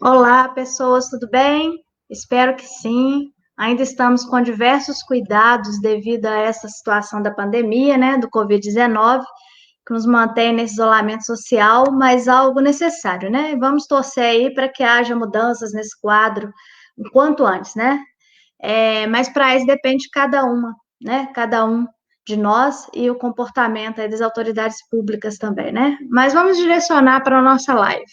Olá, pessoas, tudo bem? Espero que sim. Ainda estamos com diversos cuidados devido a essa situação da pandemia, né, do Covid-19, que nos mantém nesse isolamento social, mas algo necessário, né? Vamos torcer aí para que haja mudanças nesse quadro o quanto antes, né? Mas para isso depende de cada uma, né? Cada um de nós e o comportamento aí das autoridades públicas também, né? Mas vamos direcionar para a nossa live.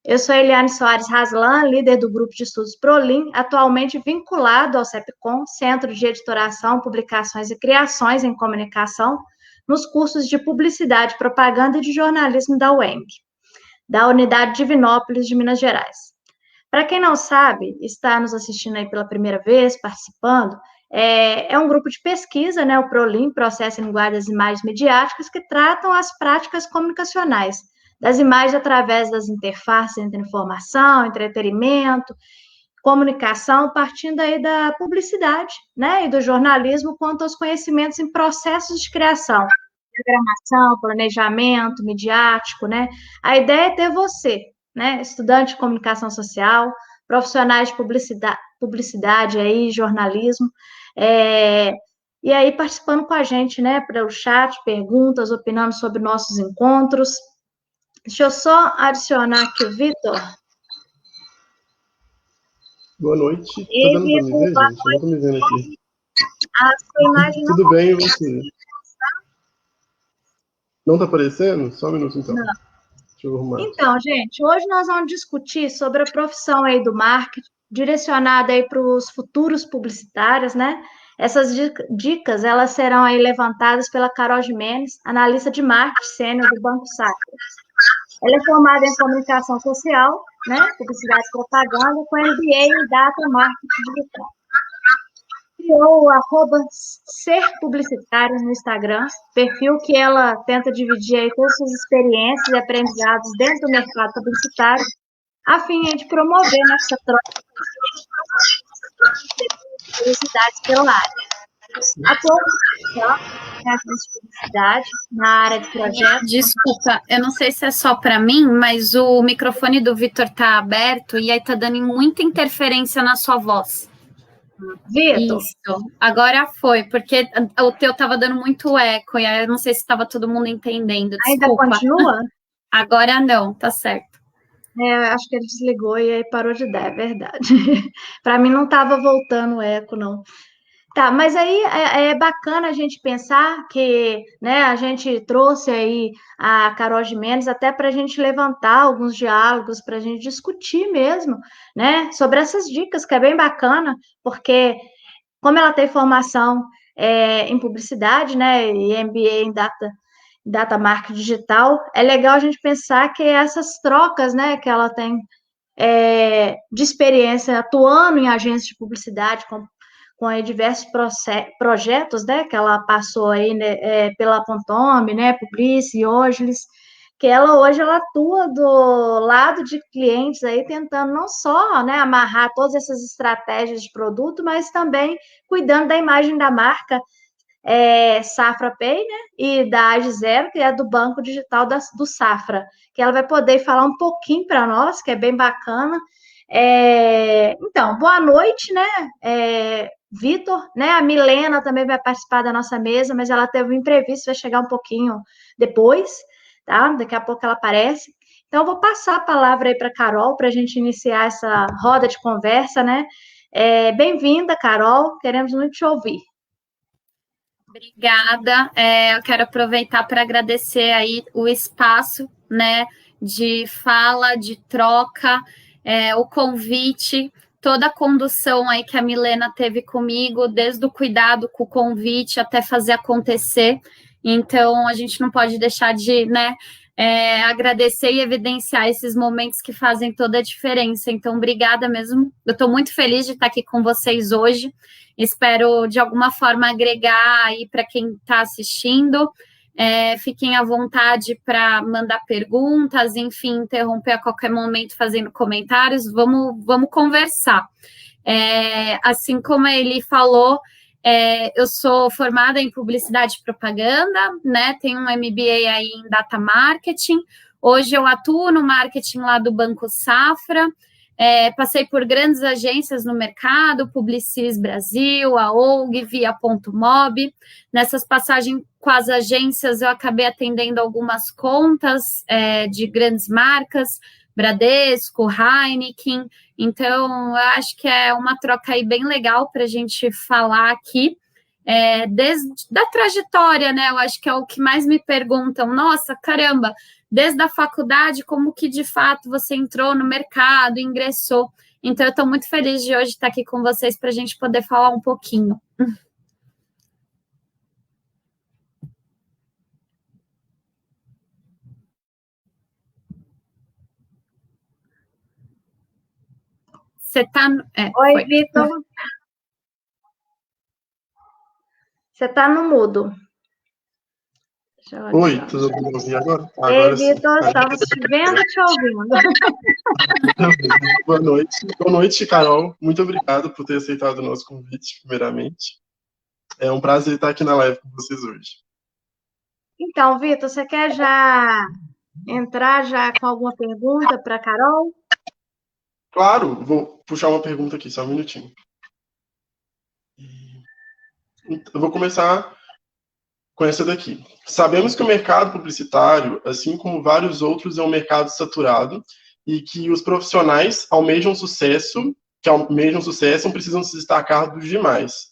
Eu sou Eliane Soares Raslan, líder do grupo de estudos ProLin, atualmente vinculado ao CEPCOM, Centro de Editoração, Publicações e Criações em Comunicação, nos cursos de Publicidade, Propaganda e de Jornalismo da UENG, da Unidade Divinópolis de Minas Gerais. Para quem não sabe, está nos assistindo aí pela primeira vez, participando, é um grupo de pesquisa, né, o ProLin, Processo em Linguagem das Imagens Midiáticas, que tratam as práticas comunicacionais das imagens através das interfaces entre informação, entretenimento, comunicação, partindo aí da publicidade, né, e do jornalismo quanto aos conhecimentos em processos de criação, diagramação, planejamento, midiático, né? A ideia é ter você, né, estudante de comunicação social, profissionais de publicidade aí, jornalismo, é, e aí participando com a gente, né, pelo chat, perguntas, opinando sobre nossos encontros. Deixa eu só adicionar aqui o Vitor. Boa noite. Tá dando pra me ver, gente? Eu não tô me vendo aqui. A sua imagem não. Tudo bem, e você? Não tá aparecendo? Só um minuto, então. Não. Deixa eu arrumar. Então, gente, hoje nós vamos discutir sobre a profissão aí do marketing, direcionada aí para os futuros publicitários, né? Essas dicas, elas serão aí levantadas pela Carol Gimenez, analista de marketing sênior do Banco Safra. Ela é formada em comunicação social, né? Publicidade e propaganda, com MBA em Data Marketing Digital. Criou o @ser publicitário no Instagram, perfil que ela tenta dividir aí todas as suas experiências e aprendizados dentro do mercado publicitário, a fim de promover nessa troca de curiosidades pela área. Atualmente, é agência de publicidade na área de projetos. Desculpa, eu não sei se é só para mim, mas o microfone do Vitor está aberto e aí está dando muita interferência na sua voz. Vitor? Isso, agora foi, porque o teu estava dando muito eco, e aí eu não sei se estava todo mundo entendendo. Desculpa. Ainda continua? Agora não, tá certo. Acho que ele desligou e aí parou de dar, é verdade. Para mim não estava voltando o eco, não. Tá, mas aí é bacana a gente pensar que, né, a gente trouxe aí a Carol Gimenez até para a gente levantar alguns diálogos, para a gente discutir mesmo, né, sobre essas dicas, que é bem bacana, porque como ela tem formação em publicidade, né, e MBA em data marketing digital, é legal a gente pensar que essas trocas, né, que ela tem de experiência atuando em agências de publicidade, com aí diversos projetos, né, que ela passou aí, né, pela Pontome, né, Publicis e Ogelis, que ela hoje ela atua do lado de clientes aí, tentando não só, né, amarrar todas essas estratégias de produto, mas também cuidando da imagem da marca, Safra Pay, né, e da Age Zero, que é do Banco Digital do Safra, que ela vai poder falar um pouquinho para nós, que é bem bacana. Então, boa noite, né, Vitor, né, a Milena também vai participar da nossa mesa, mas ela teve um imprevisto, vai chegar um pouquinho depois, tá? Daqui a pouco ela aparece. Então, eu vou passar a palavra aí para a Carol, para a gente iniciar essa roda de conversa, né? Bem-vinda, Carol, queremos muito te ouvir. Obrigada, eu quero aproveitar para agradecer aí o espaço, né, de fala, de troca, o convite, toda a condução aí que a Milena teve comigo, desde o cuidado com o convite até fazer acontecer. Então, a gente não pode deixar de, né, agradecer e evidenciar esses momentos que fazem toda a diferença. Então, obrigada mesmo. Eu estou muito feliz de estar aqui com vocês hoje. Espero, de alguma forma, agregar aí para quem está assistindo. Fiquem à vontade para mandar perguntas, enfim, interromper a qualquer momento fazendo comentários. Vamos conversar. Assim como ele falou, eu sou formada em publicidade e propaganda, né? Tenho um MBA aí em data marketing. Hoje eu atuo no marketing lá do Banco Safra. Passei por grandes agências no mercado, Publicis Brasil, a OUG, Via Ponto Mob. Nessas passagens com as agências, eu acabei atendendo algumas contas de grandes marcas, Bradesco, Heineken. Então, eu acho que é uma troca aí bem legal para a gente falar aqui. Desde da trajetória, né? Eu acho que é o que mais me perguntam. Nossa, caramba, desde a faculdade, como que de fato você entrou no mercado, ingressou. Então, eu estou muito feliz de hoje estar aqui com vocês para a gente poder falar um pouquinho. Você está... Oi, Vitor. Você está no mudo. Oi, tudo bem me ouvir agora? Ei, Vitor, estamos te vendo e te ouvindo. Boa noite, Carol. Muito obrigado por ter aceitado o nosso convite, primeiramente. É um prazer estar aqui na live com vocês hoje. Então, Vitor, você quer já entrar já com alguma pergunta para a Carol? Claro, vou puxar uma pergunta aqui, só um minutinho. Eu vou começar com essa daqui. Sabemos que o mercado publicitário, assim como vários outros, é um mercado saturado e que os profissionais almejam sucesso, precisam se destacar dos demais.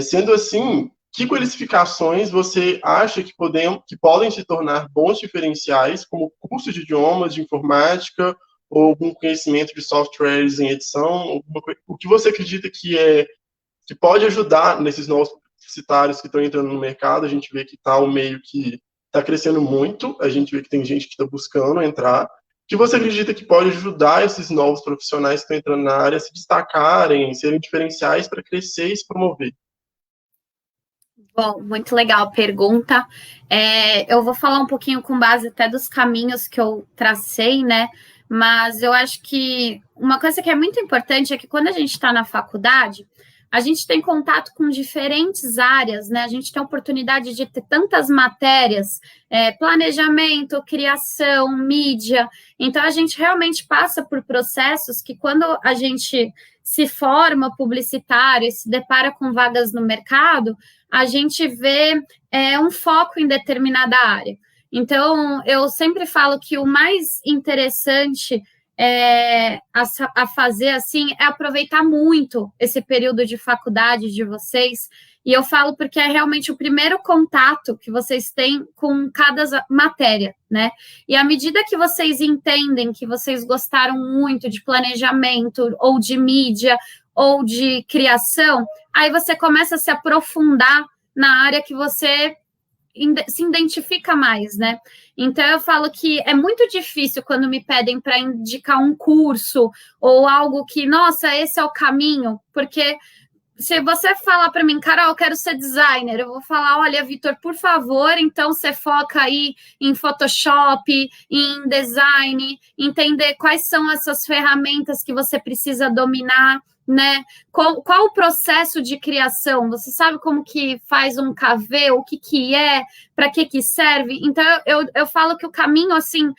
Sendo assim, que qualificações você acha que podem se tornar bons diferenciais, como cursos de idiomas, de informática, ou algum conhecimento de softwares em edição? O que você acredita que pode ajudar nesses novos publicitários que estão entrando no mercado? A gente vê que está um meio que está crescendo muito, a gente vê que tem gente que está buscando entrar. O que você acredita que pode ajudar esses novos profissionais que estão entrando na área a se destacarem, serem diferenciais para crescer e se promover? Bom, muito legal a pergunta. Eu vou falar um pouquinho com base até dos caminhos que eu tracei, né? Mas eu acho que uma coisa que é muito importante é que quando a gente está na faculdade, a gente tem contato com diferentes áreas, né? A gente tem a oportunidade de ter tantas matérias, planejamento, criação, mídia. Então, a gente realmente passa por processos que, quando a gente se forma publicitário e se depara com vagas no mercado, a gente vê um foco em determinada área. Então, eu sempre falo que o mais interessante a fazer assim é aproveitar muito esse período de faculdade de vocês, e eu falo porque é realmente o primeiro contato que vocês têm com cada matéria, né? E à medida que vocês entendem que vocês gostaram muito de planejamento, ou de mídia, ou de criação, aí você começa a se aprofundar na área que você se identifica mais, né? Então, eu falo que é muito difícil quando me pedem para indicar um curso ou algo que, nossa, esse é o caminho, porque se você falar para mim, Carol, eu quero ser designer, eu vou falar, olha, Vitor, por favor, então você foca aí em Photoshop, em design, entender quais são essas ferramentas que você precisa dominar, né? Qual o processo de criação? Você sabe como que faz um KV, o que é, para que serve? Então, eu falo que o caminho, assim,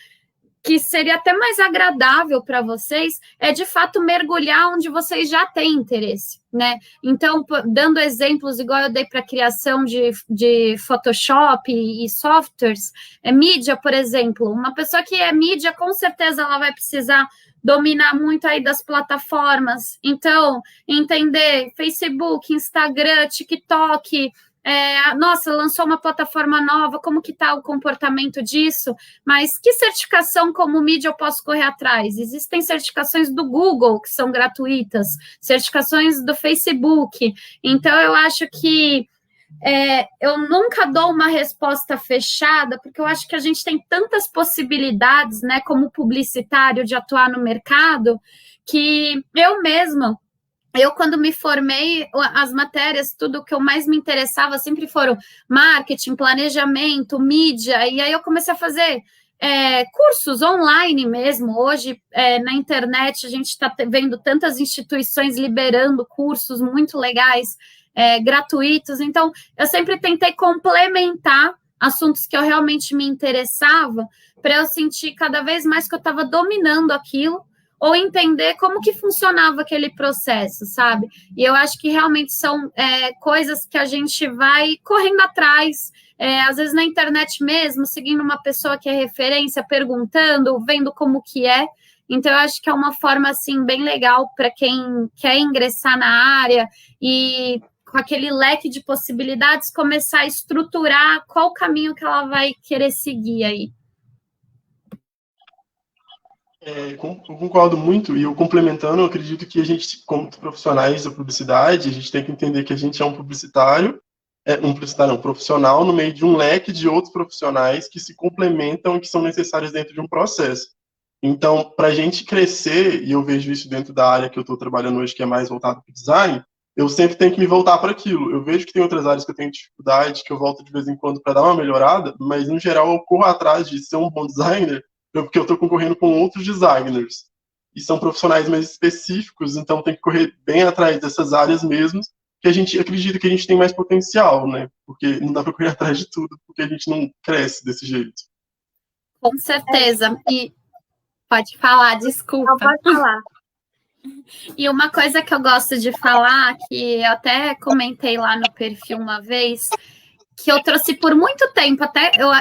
que seria até mais agradável para vocês é, de fato, mergulhar onde vocês já têm interesse, né? Então, dando exemplos, igual eu dei para a criação de Photoshop e softwares, mídia, por exemplo. Uma pessoa que é mídia, com certeza ela vai precisar dominar muito aí das plataformas. Então, entender Facebook, Instagram, TikTok, nossa, lançou uma plataforma nova, como que está o comportamento disso? Mas que certificação como mídia eu posso correr atrás? Existem certificações do Google, que são gratuitas, certificações do Facebook. Então, eu acho que eu nunca dou uma resposta fechada, porque eu acho que a gente tem tantas possibilidades, né, como publicitário, de atuar no mercado, que eu mesma, quando me formei, as matérias, tudo que eu mais me interessava sempre foram marketing, planejamento, mídia, e aí eu comecei a fazer cursos online mesmo. Hoje, na internet, a gente está vendo tantas instituições liberando cursos muito legais, gratuitos. Então, eu sempre tentei complementar assuntos que eu realmente me interessava, para eu sentir cada vez mais que eu estava dominando aquilo, ou entender como que funcionava aquele processo, sabe? E eu acho que realmente são coisas que a gente vai correndo atrás, às vezes na internet mesmo, seguindo uma pessoa que é referência, perguntando, vendo como que é. Então, eu acho que é uma forma, assim, bem legal para quem quer ingressar na área e, com aquele leque de possibilidades, começar a estruturar qual o caminho que ela vai querer seguir aí. Eu concordo muito, e eu complementando, eu acredito que a gente, como profissionais da publicidade, a gente tem que entender que a gente é um publicitário, um profissional no meio de um leque de outros profissionais que se complementam e que são necessários dentro de um processo. Então, para a gente crescer, e eu vejo isso dentro da área que eu estou trabalhando hoje, que é mais voltado para o design, eu sempre tenho que me voltar para aquilo. Eu vejo que tem outras áreas que eu tenho dificuldade, que eu volto de vez em quando para dar uma melhorada, mas, no geral, eu corro atrás de ser um bom designer, porque eu estou concorrendo com outros designers. E são profissionais mais específicos, então tem que correr bem atrás dessas áreas mesmo, que a gente acredita que a gente tem mais potencial, né? Porque não dá para correr atrás de tudo, porque a gente não cresce desse jeito. Com certeza. E pode falar, desculpa. Não, pode falar. E uma coisa que eu gosto de falar, que eu até comentei lá no perfil uma vez, que eu trouxe por muito tempo,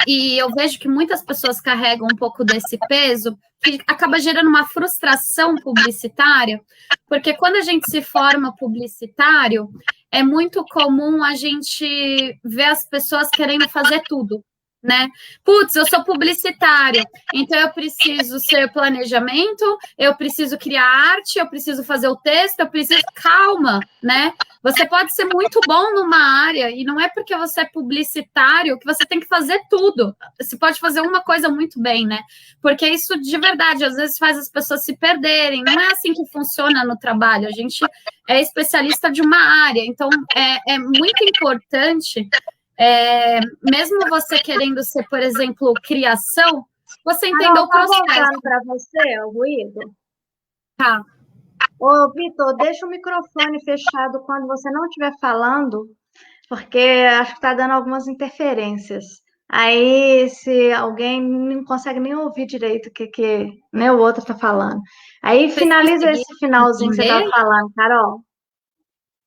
e eu vejo que muitas pessoas carregam um pouco desse peso, que acaba gerando uma frustração publicitária, porque quando a gente se forma publicitário, é muito comum a gente ver as pessoas querendo fazer tudo, né? Putz, eu sou publicitário, então eu preciso ser planejamento, eu preciso criar arte, eu preciso fazer o texto, eu preciso... Calma, né? Você pode ser muito bom numa área e não é porque você é publicitário que você tem que fazer tudo. Você pode fazer uma coisa muito bem, né? Porque isso, de verdade, às vezes faz as pessoas se perderem. Não é assim que funciona no trabalho. A gente é especialista de uma área. Então, é muito importante... mesmo você querendo ser, por exemplo, criação, você entendeu o processo. Tá voltando para você, o ruído? Tá. Ô, Vitor, deixa o microfone fechado quando você não estiver falando, porque acho que está dando algumas interferências. Aí, se alguém não consegue nem ouvir direito o que né, o outro está falando. Aí, finaliza esse finalzinho que você estava falando, Carol.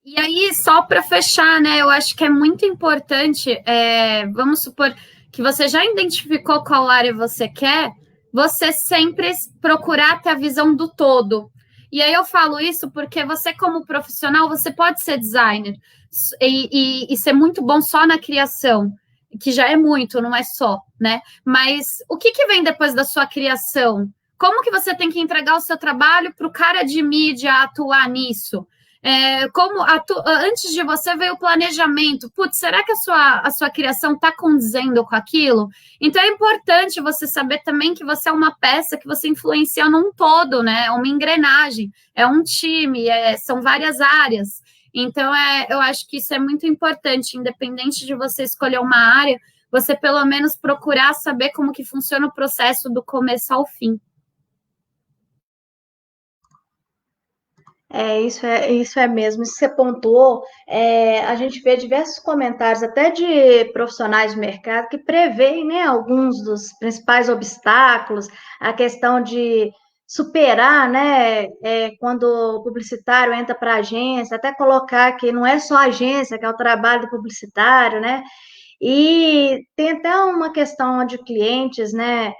E aí, só para fechar, né, eu acho que é muito importante, vamos supor que você já identificou qual área você quer, você sempre procurar ter a visão do todo. E aí eu falo isso porque você, como profissional, você pode ser designer e ser muito bom só na criação, que já é muito, não é só, né? Mas o que vem depois da sua criação? Como que você tem que entregar o seu trabalho para o cara de mídia atuar nisso? Antes de você veio o planejamento. Putz, será que a sua criação está condizendo com aquilo? Então, é importante você saber também que você é uma peça que você influencia num todo, né? É uma engrenagem, é um time, são várias áreas. Então, eu acho que isso é muito importante, independente de você escolher uma área, você pelo menos procurar saber como que funciona o processo do começo ao fim. Isso é mesmo. Isso que você pontuou, a gente vê diversos comentários, até de profissionais do mercado, que preveem, né, alguns dos principais obstáculos, a questão de superar, né, quando o publicitário entra para a agência, até colocar que não é só a agência, que é o trabalho do publicitário, né? E tem até uma questão de clientes, né,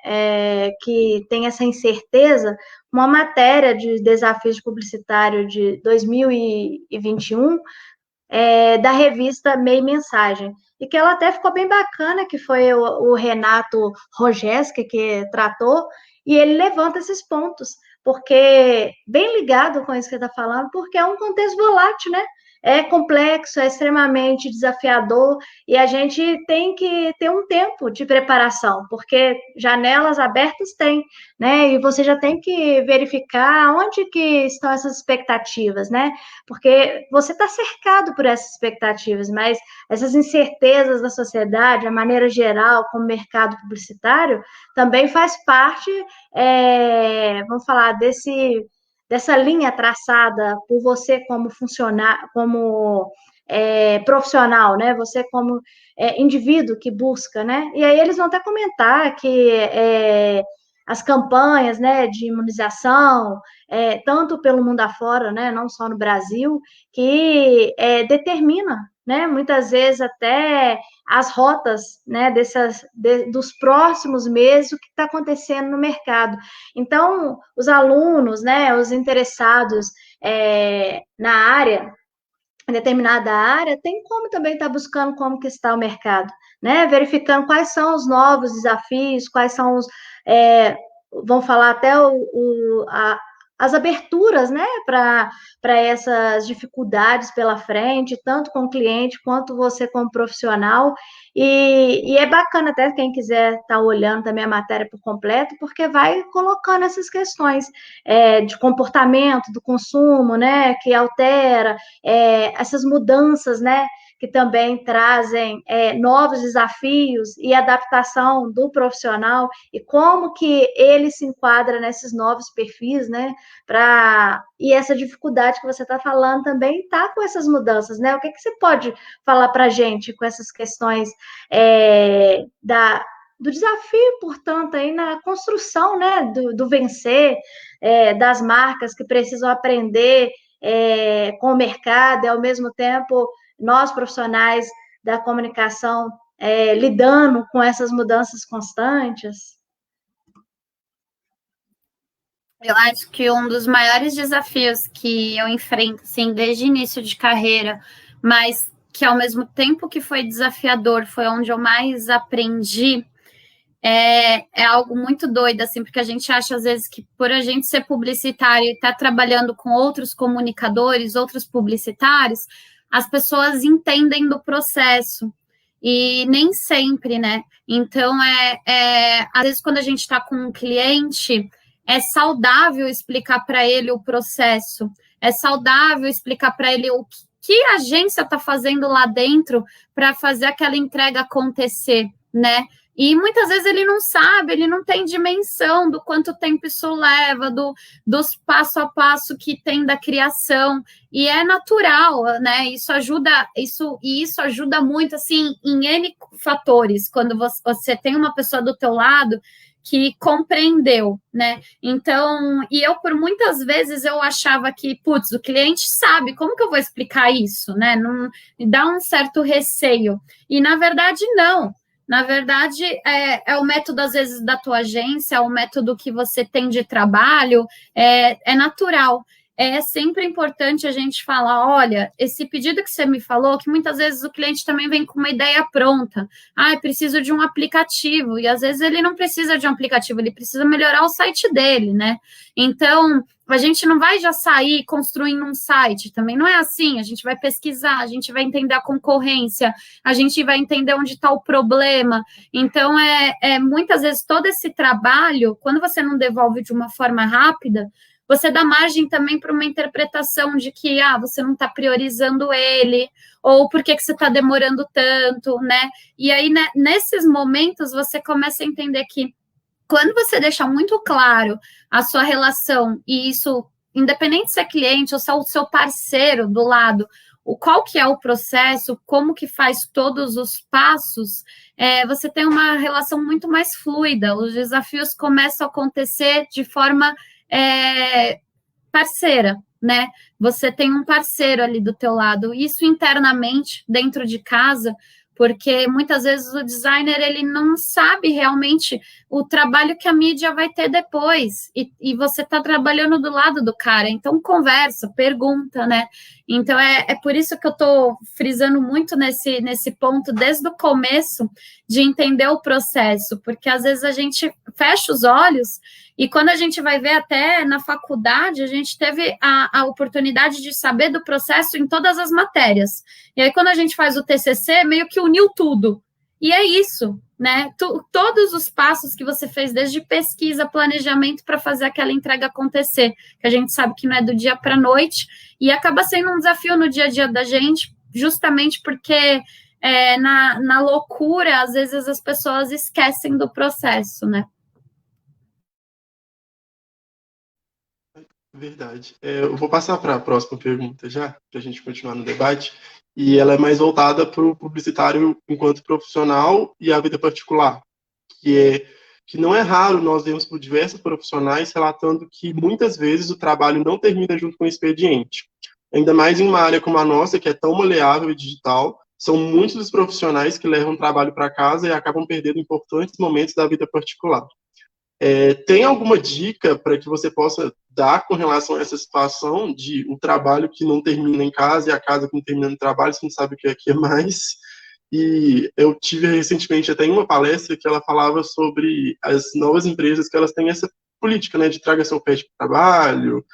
que tem essa incerteza, uma matéria de desafios de publicitário de 2021, da revista Meio Mensagem, e que ela até ficou bem bacana, que foi o Renato Rojeski que tratou, e ele levanta esses pontos, porque, bem ligado com isso que ele está falando, porque é um contexto volátil, né? É complexo, é extremamente desafiador, e a gente tem que ter um tempo de preparação, porque janelas abertas tem, né? E você já tem que verificar onde que estão essas expectativas, né? Porque você está cercado por essas expectativas, mas essas incertezas da sociedade, a maneira geral, como mercado publicitário, também faz parte, vamos falar, dessa linha traçada por você como funcionário, como profissional, né? Você como indivíduo que busca, né? E aí eles vão até comentar que as campanhas, né, de imunização, tanto pelo mundo afora, né, não só no Brasil, que determina, né, muitas vezes até as rotas, né, dos próximos meses, o que está acontecendo no mercado. Então, os alunos, né, os interessados na área, em determinada área, tem como também estar buscando como que está o mercado, né? Verificando quais são os novos desafios, quais são os, vamos falar até as aberturas, né, para essas dificuldades pela frente, tanto com o cliente quanto você como profissional. E é bacana até quem quiser estar olhando também a matéria por completo, porque vai colocando essas questões de comportamento do consumo, né, que altera, essas mudanças, né, que também trazem novos desafios e adaptação do profissional e como que ele se enquadra nesses novos perfis, né, e essa dificuldade que você está falando também está com essas mudanças, né, o que você pode falar para a gente com essas questões do desafio, portanto, aí na construção, né, do vencer, das marcas que precisam aprender com o mercado e, ao mesmo tempo, nós, profissionais da comunicação, lidando com essas mudanças constantes? Eu acho que um dos maiores desafios que eu enfrento, assim, desde o início de carreira, mas que ao mesmo tempo que foi desafiador, foi onde eu mais aprendi, é algo muito doido, assim, porque a gente acha, às vezes, que por a gente ser publicitário e estar trabalhando com outros comunicadores, outros publicitários, as pessoas entendem do processo, e nem sempre, né? Então, às vezes, quando a gente está com um cliente, é saudável explicar para ele o processo, é saudável explicar para ele o que a agência está fazendo lá dentro para fazer aquela entrega acontecer, né? E muitas vezes ele não sabe, ele não tem dimensão do quanto tempo isso leva, dos passo a passo que tem da criação, e é natural, né? Isso ajuda muito, assim, em N fatores, quando você tem uma pessoa do teu lado que compreendeu, né? Então, e eu, por muitas vezes, eu achava que, putz, o cliente sabe, como que eu vou explicar isso, né? Não, me dá um certo receio. E, na verdade, não. Na verdade, é o método, às vezes, da tua agência, é o método que você tem de trabalho, é natural. É sempre importante a gente falar, olha, esse pedido que você me falou, que muitas vezes o cliente também vem com uma ideia pronta. Ah, preciso de um aplicativo. E, às vezes, ele não precisa de um aplicativo, ele precisa melhorar o site dele, né? Então, a gente não vai já sair construindo um site, também não é assim, a gente vai pesquisar, a gente vai entender a concorrência, a gente vai entender onde está o problema. Então, muitas vezes todo esse trabalho, quando você não devolve de uma forma rápida, você dá margem também para uma interpretação de que você não está priorizando ele, ou por que você está demorando tanto, né? E aí, né, nesses momentos, você começa a entender que quando você deixa muito claro a sua relação, e isso, independente se é cliente ou se é o seu parceiro do lado, qual que é o processo, como que faz todos os passos, você tem uma relação muito mais fluida, os desafios começam a acontecer de forma parceira, né? Você tem um parceiro ali do teu lado, isso internamente, dentro de casa, porque muitas vezes o designer ele não sabe realmente o trabalho que a mídia vai ter depois, e você está trabalhando do lado do cara, então conversa, pergunta, né? Então é por isso que eu estou frisando muito nesse ponto desde o começo, de entender o processo, porque às vezes a gente fecha os olhos, e quando a gente vai ver até na faculdade, a gente teve a oportunidade de saber do processo em todas as matérias. E aí, quando a gente faz o TCC, meio que uniu tudo. E é isso, né? Todos os passos que você fez, desde pesquisa, planejamento, para fazer aquela entrega acontecer, que a gente sabe que não é do dia para a noite, e acaba sendo um desafio no dia a dia da gente, justamente porque na loucura, às vezes as pessoas esquecem do processo, né? Verdade. Eu vou passar para a próxima pergunta já, para a gente continuar no debate, e ela é mais voltada para o publicitário enquanto profissional e a vida particular, que é que não é raro nós vermos por diversos profissionais relatando que muitas vezes o trabalho não termina junto com o expediente. Ainda mais em uma área como a nossa, que é tão maleável e digital, são muitos os profissionais que levam o trabalho para casa e acabam perdendo importantes momentos da vida particular. Tem alguma dica para que você possa dar com relação a essa situação de um trabalho que não termina em casa e a casa que não termina no trabalho, você não sabe o que é mais? E eu tive recentemente até em uma palestra que ela falava sobre as novas empresas que elas têm essa política, né, de traga seu pet para o trabalho,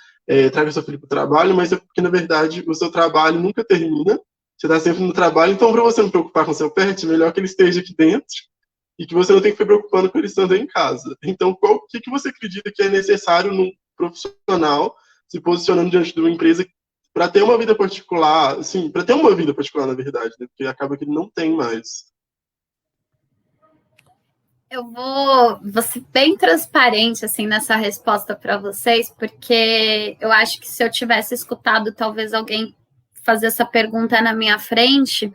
traga seu filho para o trabalho, mas é porque, na verdade, o seu trabalho nunca termina, você está sempre no trabalho, então para você não preocupar com seu pet, é melhor que ele esteja aqui dentro, e que você não tem que ficar preocupando com ele estando em casa. Então, o que você acredita que é necessário num profissional se posicionando diante de uma empresa para ter uma vida particular, assim, para ter uma vida particular, na verdade, né? Porque acaba que ele não tem mais. Eu vou ser bem transparente, assim, nessa resposta para vocês, porque eu acho que se eu tivesse escutado talvez alguém fazer essa pergunta na minha frente,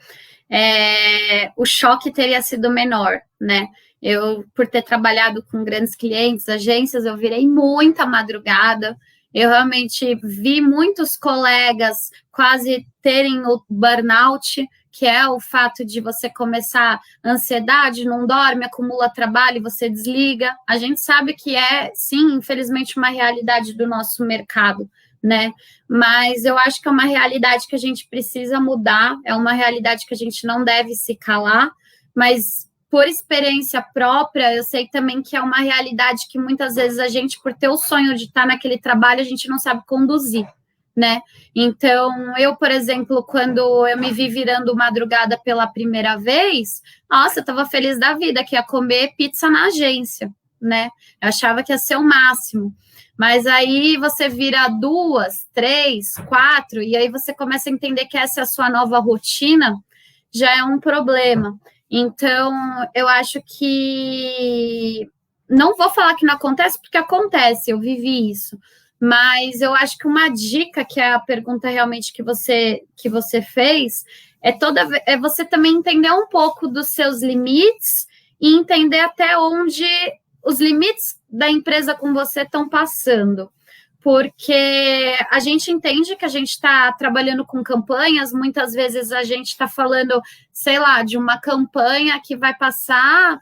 o choque teria sido menor, né? Eu, por ter trabalhado com grandes clientes, agências, eu virei muita madrugada, eu realmente vi muitos colegas quase terem o burnout, que é o fato de você começar ansiedade, não dorme, acumula trabalho, você desliga. A gente sabe que sim, infelizmente, uma realidade do nosso mercado, né? Mas eu acho que é uma realidade que a gente precisa mudar, é uma realidade que a gente não deve se calar, mas por experiência própria, eu sei também que é uma realidade que muitas vezes a gente, por ter o sonho de estar naquele trabalho, a gente não sabe conduzir, né? Então, eu, por exemplo, quando eu me vi virando madrugada pela primeira vez, nossa, eu estava feliz da vida, que ia comer pizza na agência, né? Eu achava que ia ser o máximo. Mas aí você vira 2, 3, 4, e aí você começa a entender que essa é a sua nova rotina, já é um problema. Então, eu acho que... Não vou falar que não acontece, porque acontece, eu vivi isso. Mas eu acho que uma dica, que é a pergunta realmente que você fez, é você também entender um pouco dos seus limites e entender até onde os limites da empresa com você estão passando. Porque a gente entende que a gente está trabalhando com campanhas, muitas vezes a gente está falando, sei lá, de uma campanha que vai passar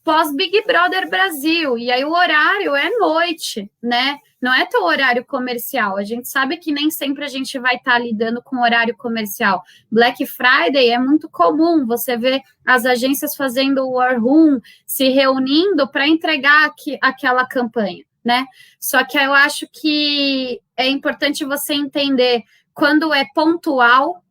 pós Big Brother Brasil, e aí o horário é noite, né? Não é teu horário comercial. A gente sabe que nem sempre a gente vai estar lidando com horário comercial. Black Friday é muito comum, você vê as agências fazendo o War Room, se reunindo para entregar aquela campanha, né? Só que eu acho que é importante você entender quando é pontual.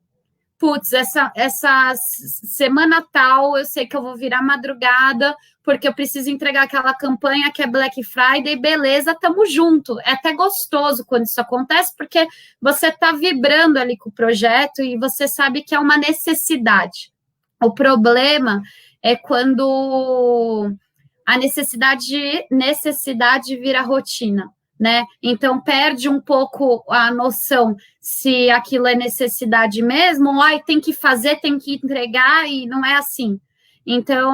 Putz, essa semana tal, eu sei que eu vou virar madrugada, porque eu preciso entregar aquela campanha que é Black Friday, beleza, tamo junto. É até gostoso quando isso acontece, porque você tá vibrando ali com o projeto e você sabe que é uma necessidade. O problema é quando a necessidade vira rotina, né? Então perde um pouco a noção se aquilo é necessidade mesmo, ou tem que fazer, tem que entregar, e não é assim. Então,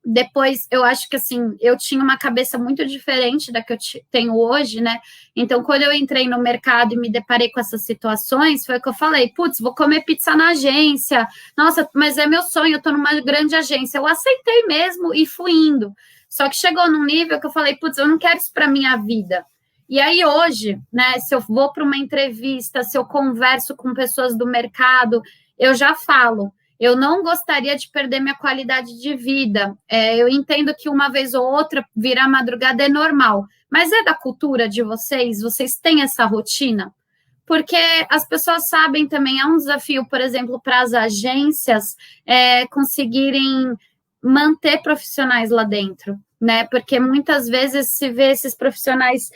depois, eu acho que, assim, eu tinha uma cabeça muito diferente da que eu tenho hoje, né? Então, quando eu entrei no mercado e me deparei com essas situações, foi o que eu falei, putz, vou comer pizza na agência, nossa, mas é meu sonho, eu tô numa grande agência. Eu aceitei mesmo e fui indo. Só que chegou num nível que eu falei, putz, eu não quero isso para minha vida. E aí hoje, né, se eu vou para uma entrevista, se eu converso com pessoas do mercado, eu já falo, eu não gostaria de perder minha qualidade de vida. Eu entendo que uma vez ou outra virar madrugada é normal, mas é da cultura de vocês? Vocês têm essa rotina? Porque as pessoas sabem também, é um desafio, por exemplo, para as agências conseguirem manter profissionais lá dentro, né? Porque muitas vezes se vê esses profissionais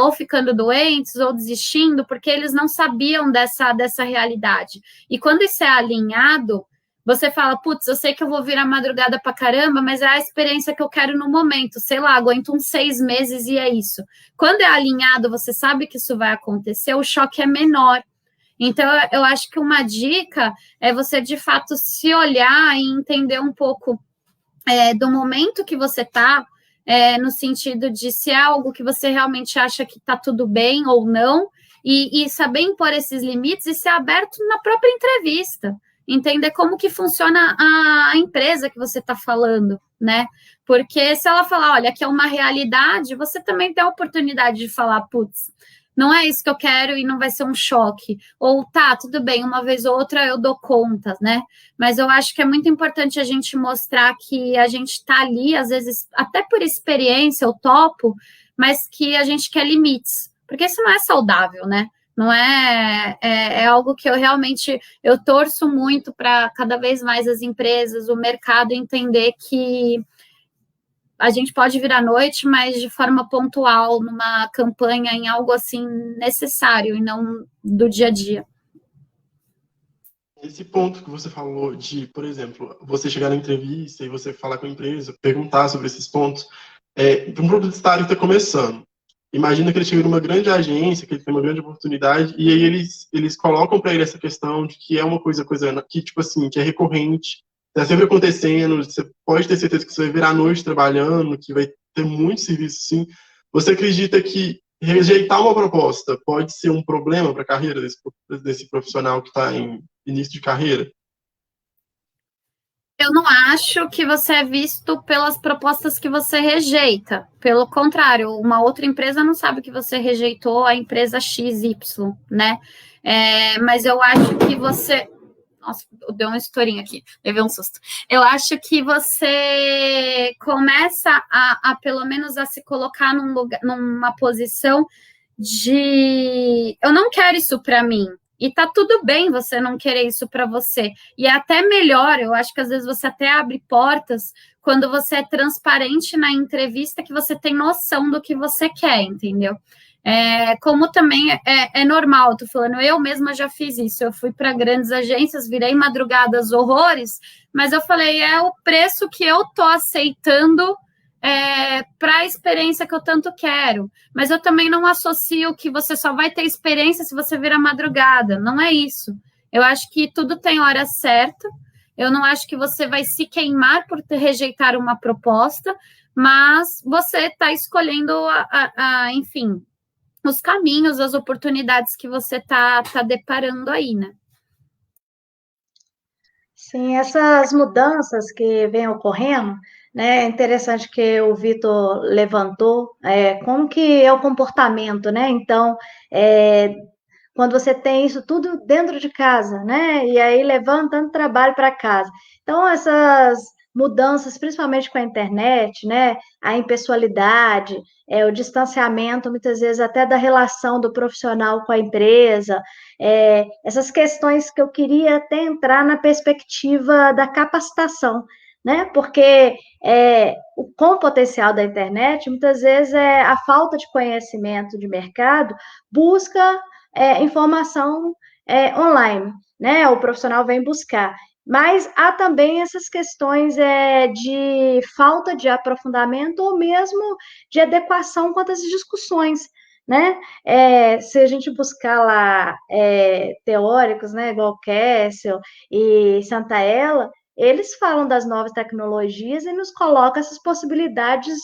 ou ficando doentes ou desistindo, porque eles não sabiam dessa realidade. E quando isso é alinhado, você fala, putz, eu sei que eu vou virar madrugada pra caramba, mas é a experiência que eu quero no momento, sei lá, aguento uns 6 meses e é isso. Quando é alinhado, você sabe que isso vai acontecer, o choque é menor. Então, eu acho que uma dica é você, de fato, se olhar e entender um pouco do momento que você está, no sentido de se é algo que você realmente acha que está tudo bem ou não, e saber impor esses limites e ser aberto na própria entrevista, entender como que funciona a empresa que você está falando, né? Porque se ela falar, olha, aqui é uma realidade, você também tem a oportunidade de falar, putz, não é isso que eu quero e não vai ser um choque. Ou tá, tudo bem, uma vez ou outra eu dou conta, né? Mas eu acho que é muito importante a gente mostrar que a gente está ali, às vezes, até por experiência, eu topo, mas que a gente quer limites. Porque isso não é saudável, né? Não é algo que eu realmente, eu torço muito para cada vez mais as empresas, o mercado entender que a gente pode vir à noite, mas de forma pontual, numa campanha, em algo assim necessário, e não do dia a dia. Esse ponto que você falou de, por exemplo, você chegar na entrevista e você falar com a empresa, perguntar sobre esses pontos, para um publicitário que está começando, imagina que ele chega numa grande agência, que ele tem uma grande oportunidade, e aí eles colocam para ele essa questão de que é uma coisa que, tipo assim, que é recorrente, está sempre acontecendo, você pode ter certeza que você vai virar à noite trabalhando, que vai ter muito serviço, sim. Você acredita que rejeitar uma proposta pode ser um problema para a carreira desse profissional que está em início de carreira? Eu não acho que você é visto pelas propostas que você rejeita. Pelo contrário, uma outra empresa não sabe que você rejeitou a empresa XY, né? Mas eu acho que você... Nossa, deu um estourinho aqui, levei um susto. Eu acho que você começa a pelo menos a se colocar numa posição de eu não quero isso para mim. E tá tudo bem você não querer isso para você. E é até melhor, eu acho que às vezes você até abre portas quando você é transparente na entrevista, que você tem noção do que você quer, entendeu? Como também é normal, tô falando, eu mesma já fiz isso, eu fui para grandes agências, virei madrugadas horrores, mas eu falei, é o preço que eu tô aceitando para a experiência que eu tanto quero, mas eu também não associo que você só vai ter experiência se você virar madrugada, não é isso. Eu acho que tudo tem hora certa, eu não acho que você vai se queimar por rejeitar uma proposta, mas você está escolhendo, enfim, os caminhos, as oportunidades que você tá deparando aí, né? Sim, essas mudanças que vêm ocorrendo, né? É interessante que o Vitor levantou, como que é o comportamento, né? Então, quando você tem isso tudo dentro de casa, né? E aí levando tanto trabalho para casa. Então, essas mudanças, principalmente com a internet, né? A impessoalidade, o distanciamento, muitas vezes até da relação do profissional com a empresa, essas questões que eu queria até entrar na perspectiva da capacitação, né? Porque com o potencial da internet, muitas vezes a falta de conhecimento de mercado busca informação online, né? O profissional vem buscar. Mas há também essas questões de falta de aprofundamento ou mesmo de adequação quanto às discussões, né? Se a gente buscar lá teóricos, né, igual Kessel e Santaella, eles falam das novas tecnologias e nos colocam essas possibilidades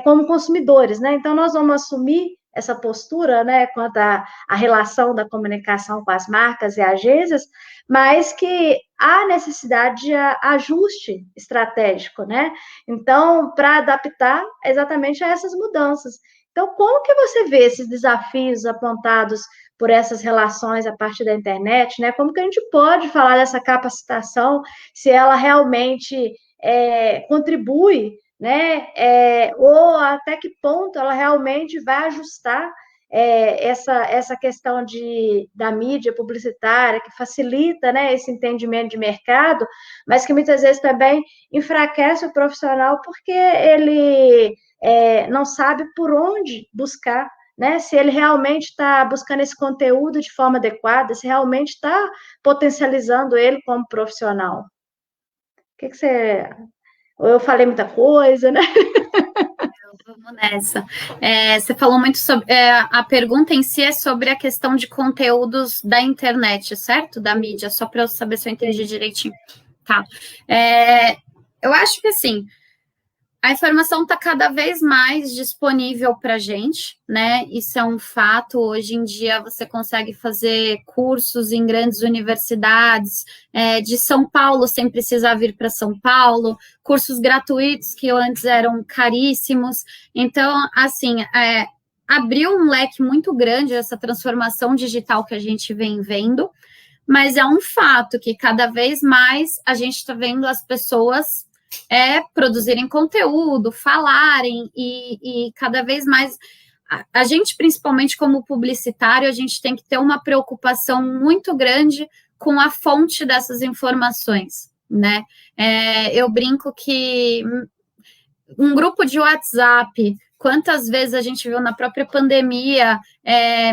como consumidores, né? Então, nós vamos assumir essa postura, né, quanto à relação da comunicação com as marcas e agências, mas que há necessidade de ajuste estratégico, né? Então, para adaptar exatamente a essas mudanças. Então, como que você vê esses desafios apontados por essas relações a partir da internet, né? Como que a gente pode falar dessa capacitação, se ela realmente contribui, né? Ou até que ponto ela realmente vai ajustar essa questão da mídia publicitária, que facilita, né, esse entendimento de mercado, mas que muitas vezes também enfraquece o profissional porque ele não sabe por onde buscar, né? Se ele realmente está buscando esse conteúdo de forma adequada, se realmente está potencializando ele como profissional. O que você... Ou eu falei muita coisa, né? Vamos nessa. Você falou muito sobre... a pergunta em si é sobre a questão de conteúdos da internet, certo? Da mídia, só para eu saber se eu entendi direitinho. Tá. Eu acho que, assim, a informação está cada vez mais disponível para a gente, né? Isso é um fato. Hoje em dia você consegue fazer cursos em grandes universidades, de São Paulo sem precisar vir para São Paulo, cursos gratuitos que antes eram caríssimos. Então, assim, abriu um leque muito grande essa transformação digital que a gente vem vendo, mas é um fato que cada vez mais a gente está vendo as pessoas produzirem conteúdo, falarem, e cada vez mais a gente, principalmente como publicitário, a gente tem que ter uma preocupação muito grande com a fonte dessas informações, né? Eu brinco que um grupo de WhatsApp, quantas vezes a gente viu na própria pandemia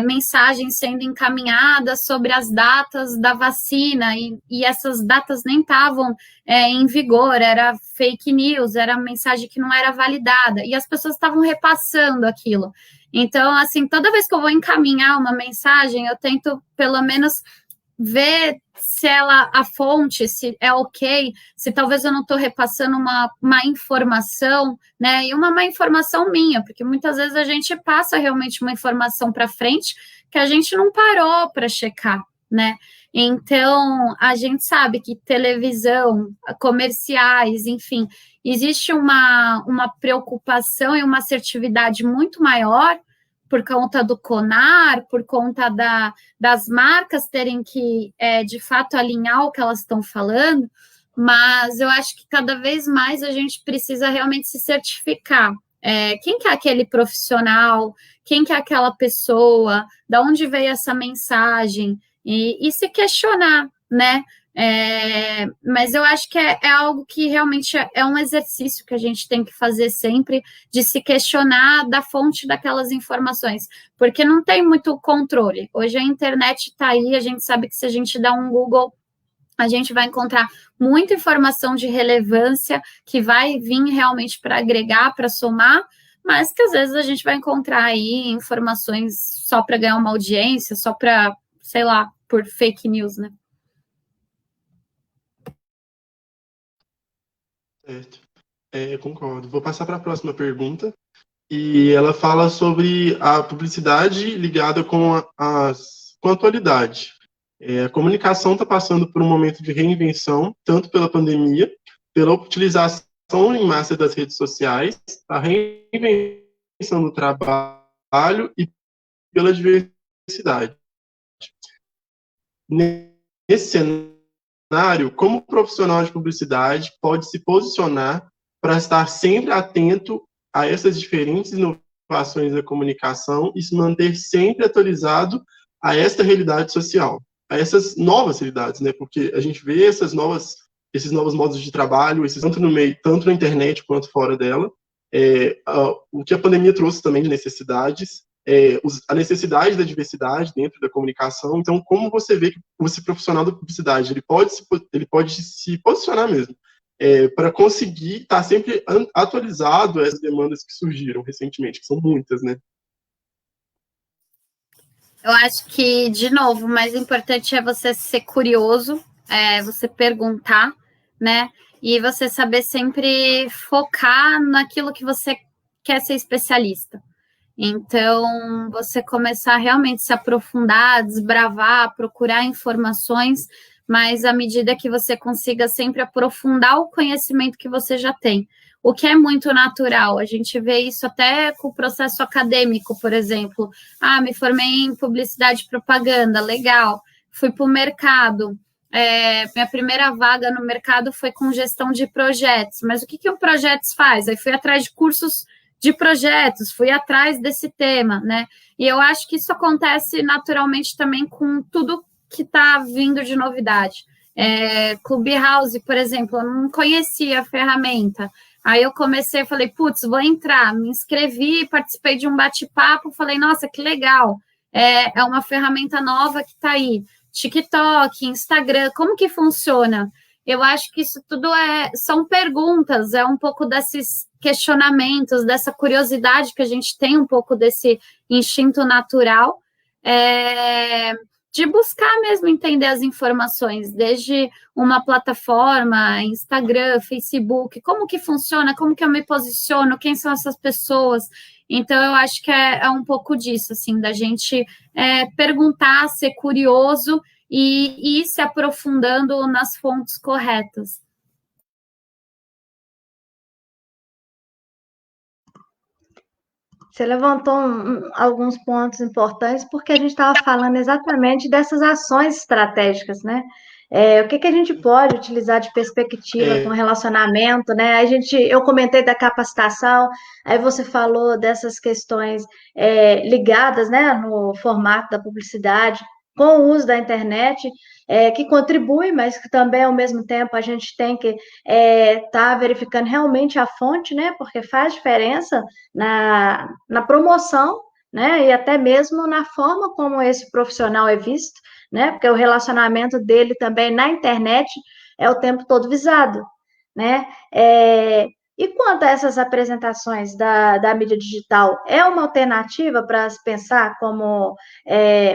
mensagens sendo encaminhadas sobre as datas da vacina, e essas datas nem estavam em vigor, era fake news, era mensagem que não era validada, e as pessoas estavam repassando aquilo. Então, assim, toda vez que eu vou encaminhar uma mensagem, eu tento, pelo menos, ver se a fonte, se é ok, se talvez eu não estou repassando uma má informação, né? E uma má informação minha, porque muitas vezes a gente passa realmente uma informação para frente que a gente não parou para checar, né? Então, a gente sabe que televisão, comerciais, enfim, existe uma preocupação e uma assertividade muito maior por conta do CONAR, por conta das marcas terem que, de fato, alinhar o que elas estão falando, mas eu acho que cada vez mais a gente precisa realmente se certificar. Quem que é aquele profissional? Quem que é aquela pessoa? Da onde veio essa mensagem? E se questionar, né? Mas eu acho que é algo que realmente é um exercício que a gente tem que fazer sempre, de se questionar da fonte daquelas informações, porque não tem muito controle. Hoje a internet está aí, a gente sabe que se a gente dá um Google, a gente vai encontrar muita informação de relevância que vai vir realmente para agregar, para somar, mas que às vezes a gente vai encontrar aí informações só para ganhar uma audiência, só para, sei lá, por fake news, né? Certo. Concordo. Vou passar para a próxima pergunta. E ela fala sobre a publicidade ligada com a atualidade. A comunicação está passando por um momento de reinvenção, tanto pela pandemia, pela utilização em massa das redes sociais, a reinvenção do trabalho e pela diversidade. Nesse cenário, como profissional de publicidade pode se posicionar para estar sempre atento a essas diferentes inovações da comunicação e se manter sempre atualizado a esta realidade social, a essas novas realidades, né? Porque a gente vê esses novos modos de trabalho, tanto no meio, tanto na internet quanto fora dela. O que a pandemia trouxe também de necessidades, a necessidade da diversidade dentro da comunicação. Então, como você vê que esse profissional da publicidade ele pode se posicionar mesmo, para conseguir estar sempre atualizado a essas demandas que surgiram recentemente, que são muitas, né? Eu acho que, de novo, o mais importante é você ser curioso, você perguntar, né? E você saber sempre focar naquilo que você quer ser especialista. Então, você começar a realmente se aprofundar, desbravar, procurar informações, mas à medida que você consiga sempre aprofundar o conhecimento que você já tem, o que é muito natural. A gente vê isso até com o processo acadêmico, por exemplo. Me formei em publicidade e propaganda, legal. Fui para o mercado. Minha primeira vaga no mercado foi com gestão de projetos. Mas o que um projetos faz? Aí fui atrás de cursos de projetos, fui atrás desse tema, né? E eu acho que isso acontece naturalmente também com tudo que está vindo de novidade. Clubhouse, por exemplo, eu não conhecia a ferramenta. Aí eu comecei, falei, putz, vou entrar, me inscrevi, participei de um bate-papo, falei, nossa, que legal, é uma ferramenta nova que está aí. TikTok, Instagram, como que funciona? Eu acho que isso tudo são perguntas, é um pouco desses questionamentos, dessa curiosidade que a gente tem, um pouco desse instinto natural, de buscar mesmo entender as informações, desde uma plataforma, Instagram, Facebook, como que funciona, como que eu me posiciono, quem são essas pessoas. Então, eu acho que é um pouco disso, assim, da gente perguntar, ser curioso e ir se aprofundando nas fontes corretas. Você levantou alguns pontos importantes, porque a gente estava falando exatamente dessas ações estratégicas, né? O que a gente pode utilizar de perspectiva com relacionamento, né? Eu comentei da capacitação, aí você falou dessas questões ligadas, né, no formato da publicidade, com o uso da internet, que contribui, mas que também, ao mesmo tempo, a gente tem que estar verificando realmente a fonte, né? Porque faz diferença na promoção, né? E até mesmo na forma como esse profissional é visto, né? Porque o relacionamento dele também na internet é o tempo todo visado, né? E quanto a essas apresentações da mídia digital, é uma alternativa para se pensar como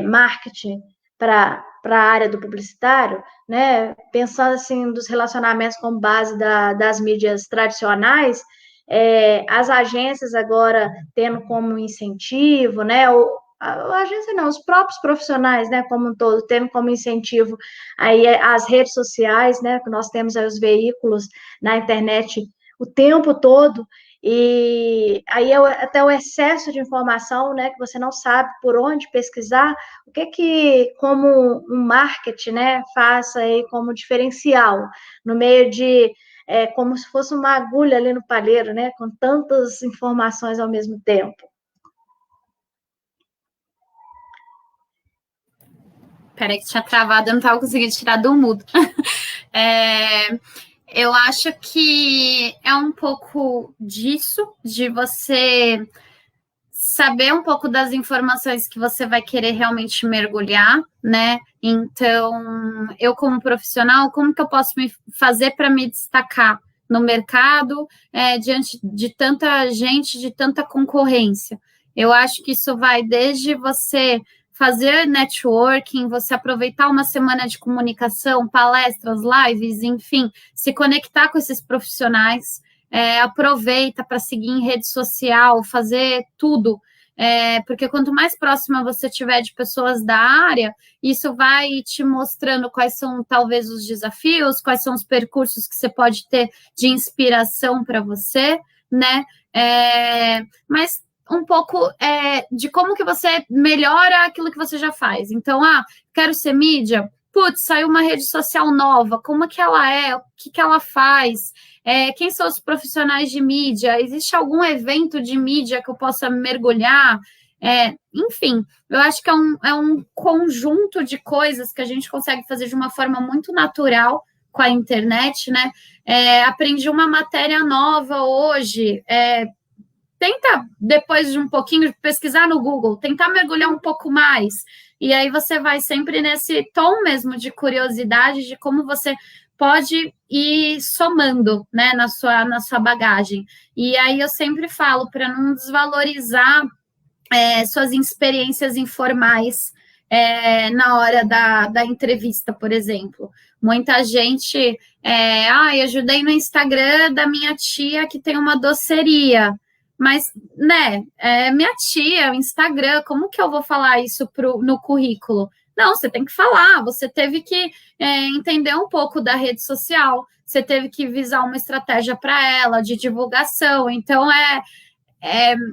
marketing para a área do publicitário, né? Pensando assim dos relacionamentos como base das mídias tradicionais, as agências agora tendo como incentivo, né? A agência não, os próprios profissionais, né, como um todo, tendo como incentivo aí as redes sociais, né, que nós temos aí os veículos na internet o tempo todo, e aí até o excesso de informação, né, que você não sabe por onde pesquisar, o que como um marketing, né, faça aí como diferencial, no meio de, como se fosse uma agulha ali no palheiro, né, com tantas informações ao mesmo tempo. Peraí que tinha travado, eu não estava conseguindo tirar do mudo. Eu acho que é um pouco disso, de você saber um pouco das informações que você vai querer realmente mergulhar, né? Então, eu como profissional, como que eu posso me fazer para me destacar no mercado, diante de tanta gente, de tanta concorrência? Eu acho que isso vai desde você fazer networking, você aproveitar uma semana de comunicação, palestras, lives, enfim, se conectar com esses profissionais, aproveita para seguir em rede social, fazer tudo, porque quanto mais próxima você tiver de pessoas da área, isso vai te mostrando quais são talvez os desafios, quais são os percursos que você pode ter de inspiração para você, né? Mas um pouco de como que você melhora aquilo que você já faz. Então, quero ser mídia, putz, saiu uma rede social nova, como que ela é, o que ela faz, quem são os profissionais de mídia, existe algum evento de mídia que eu possa mergulhar, enfim, eu acho que é um conjunto de coisas que a gente consegue fazer de uma forma muito natural com a internet, né? Aprendi uma matéria nova hoje, tenta, depois de um pouquinho, pesquisar no Google, tentar mergulhar um pouco mais, e aí você vai sempre nesse tom mesmo de curiosidade, de como você pode ir somando, né, na sua bagagem. E aí eu sempre falo, para não desvalorizar suas experiências informais na hora da entrevista, por exemplo. Muita gente, ajudei no Instagram da minha tia que tem uma doceria, mas, né, minha tia, o Instagram, como que eu vou falar isso no currículo? Não, você tem que falar, você teve que entender um pouco da rede social, você teve que visar uma estratégia para ela, de divulgação, então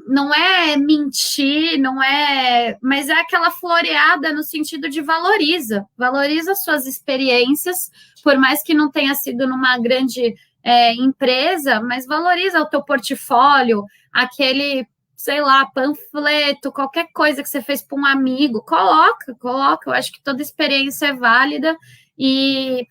não é mentir, não é, mas é aquela floreada no sentido de valoriza suas experiências, por mais que não tenha sido numa grande empresa, mas valoriza o teu portfólio, aquele, sei lá, panfleto, qualquer coisa que você fez para um amigo, coloca, eu acho que toda experiência é válida, e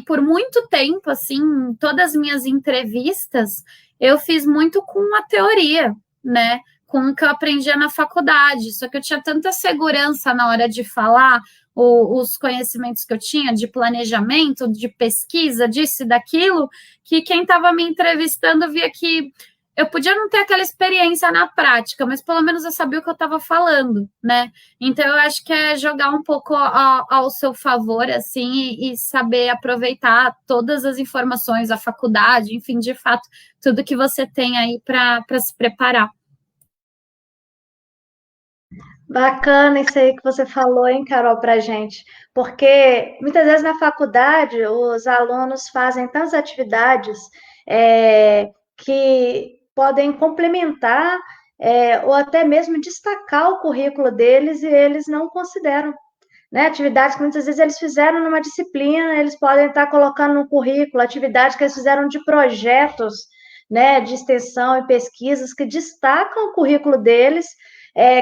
por muito tempo, assim, todas as minhas entrevistas, eu fiz muito com a teoria, né? Com o que eu aprendia na faculdade. Só que eu tinha tanta segurança na hora de falar os conhecimentos que eu tinha de planejamento, de pesquisa, disso e daquilo, que quem estava me entrevistando via que eu podia não ter aquela experiência na prática, mas pelo menos eu sabia o que eu estava falando, né? Então, eu acho que é jogar um pouco ao seu favor, assim, e saber aproveitar todas as informações, a faculdade, enfim, de fato, tudo que você tem aí para se preparar. Bacana isso aí que você falou, hein, Carol, para gente. Porque muitas vezes na faculdade os alunos fazem tantas atividades que podem complementar ou até mesmo destacar o currículo deles e eles não consideram, né? Atividades que muitas vezes eles fizeram numa disciplina, eles podem estar colocando no currículo, atividades que eles fizeram de projetos, né, de extensão e pesquisas que destacam o currículo deles,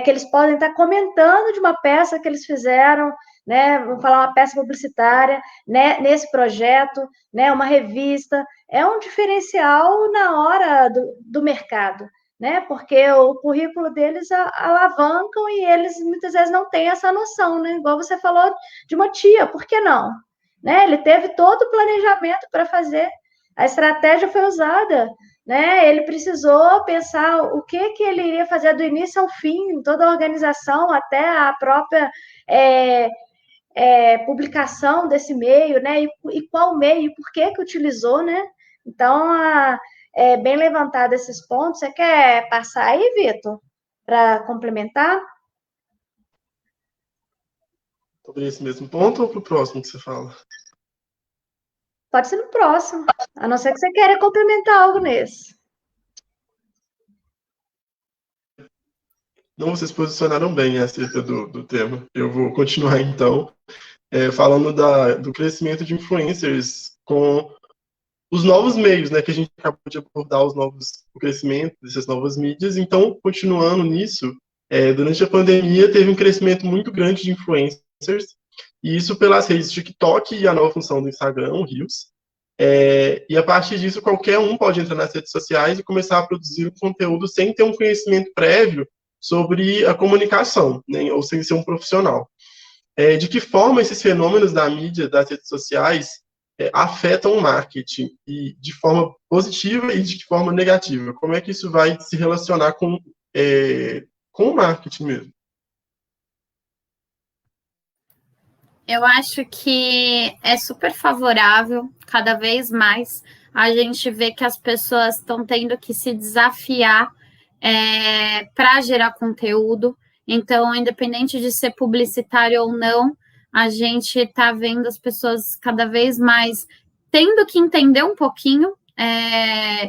que eles podem estar comentando de uma peça que eles fizeram, né, vamos falar uma peça publicitária, né, nesse projeto, né, uma revista, é um diferencial na hora do mercado, né? Porque o currículo deles alavancam e eles muitas vezes não têm essa noção, né? Igual você falou de uma tia, por que não? Né? Ele teve todo o planejamento para fazer, a estratégia foi usada, né? Ele precisou pensar o que ele iria fazer do início ao fim, toda a organização, até a própria publicação desse meio, né? E qual meio, por que utilizou, né? Então, bem levantado esses pontos. Você quer passar aí, Vitor, para complementar? Sobre esse mesmo ponto ou para o próximo que você fala? Pode ser no próximo, a não ser que você queira complementar algo nesse. Não, vocês posicionaram bem acerca do tema. Eu vou continuar, então, falando do crescimento de influencers com os novos meios, né, que a gente acabou de abordar, o crescimento dessas novas mídias. Então, continuando nisso, durante a pandemia teve um crescimento muito grande de influencers, e isso pelas redes TikTok e a nova função do Instagram, o Reels. E a partir disso, qualquer um pode entrar nas redes sociais e começar a produzir um conteúdo sem ter um conhecimento prévio sobre a comunicação, né, ou sem ser um profissional. De que forma esses fenômenos da mídia, das redes sociais, afetam o marketing, e de forma positiva e de forma negativa? Como é que isso vai se relacionar com o marketing mesmo? Eu acho que é super favorável, cada vez mais, a gente vê que as pessoas estão tendo que se desafiar para gerar conteúdo. Então, independente de ser publicitário ou não, a gente está vendo as pessoas cada vez mais tendo que entender um pouquinho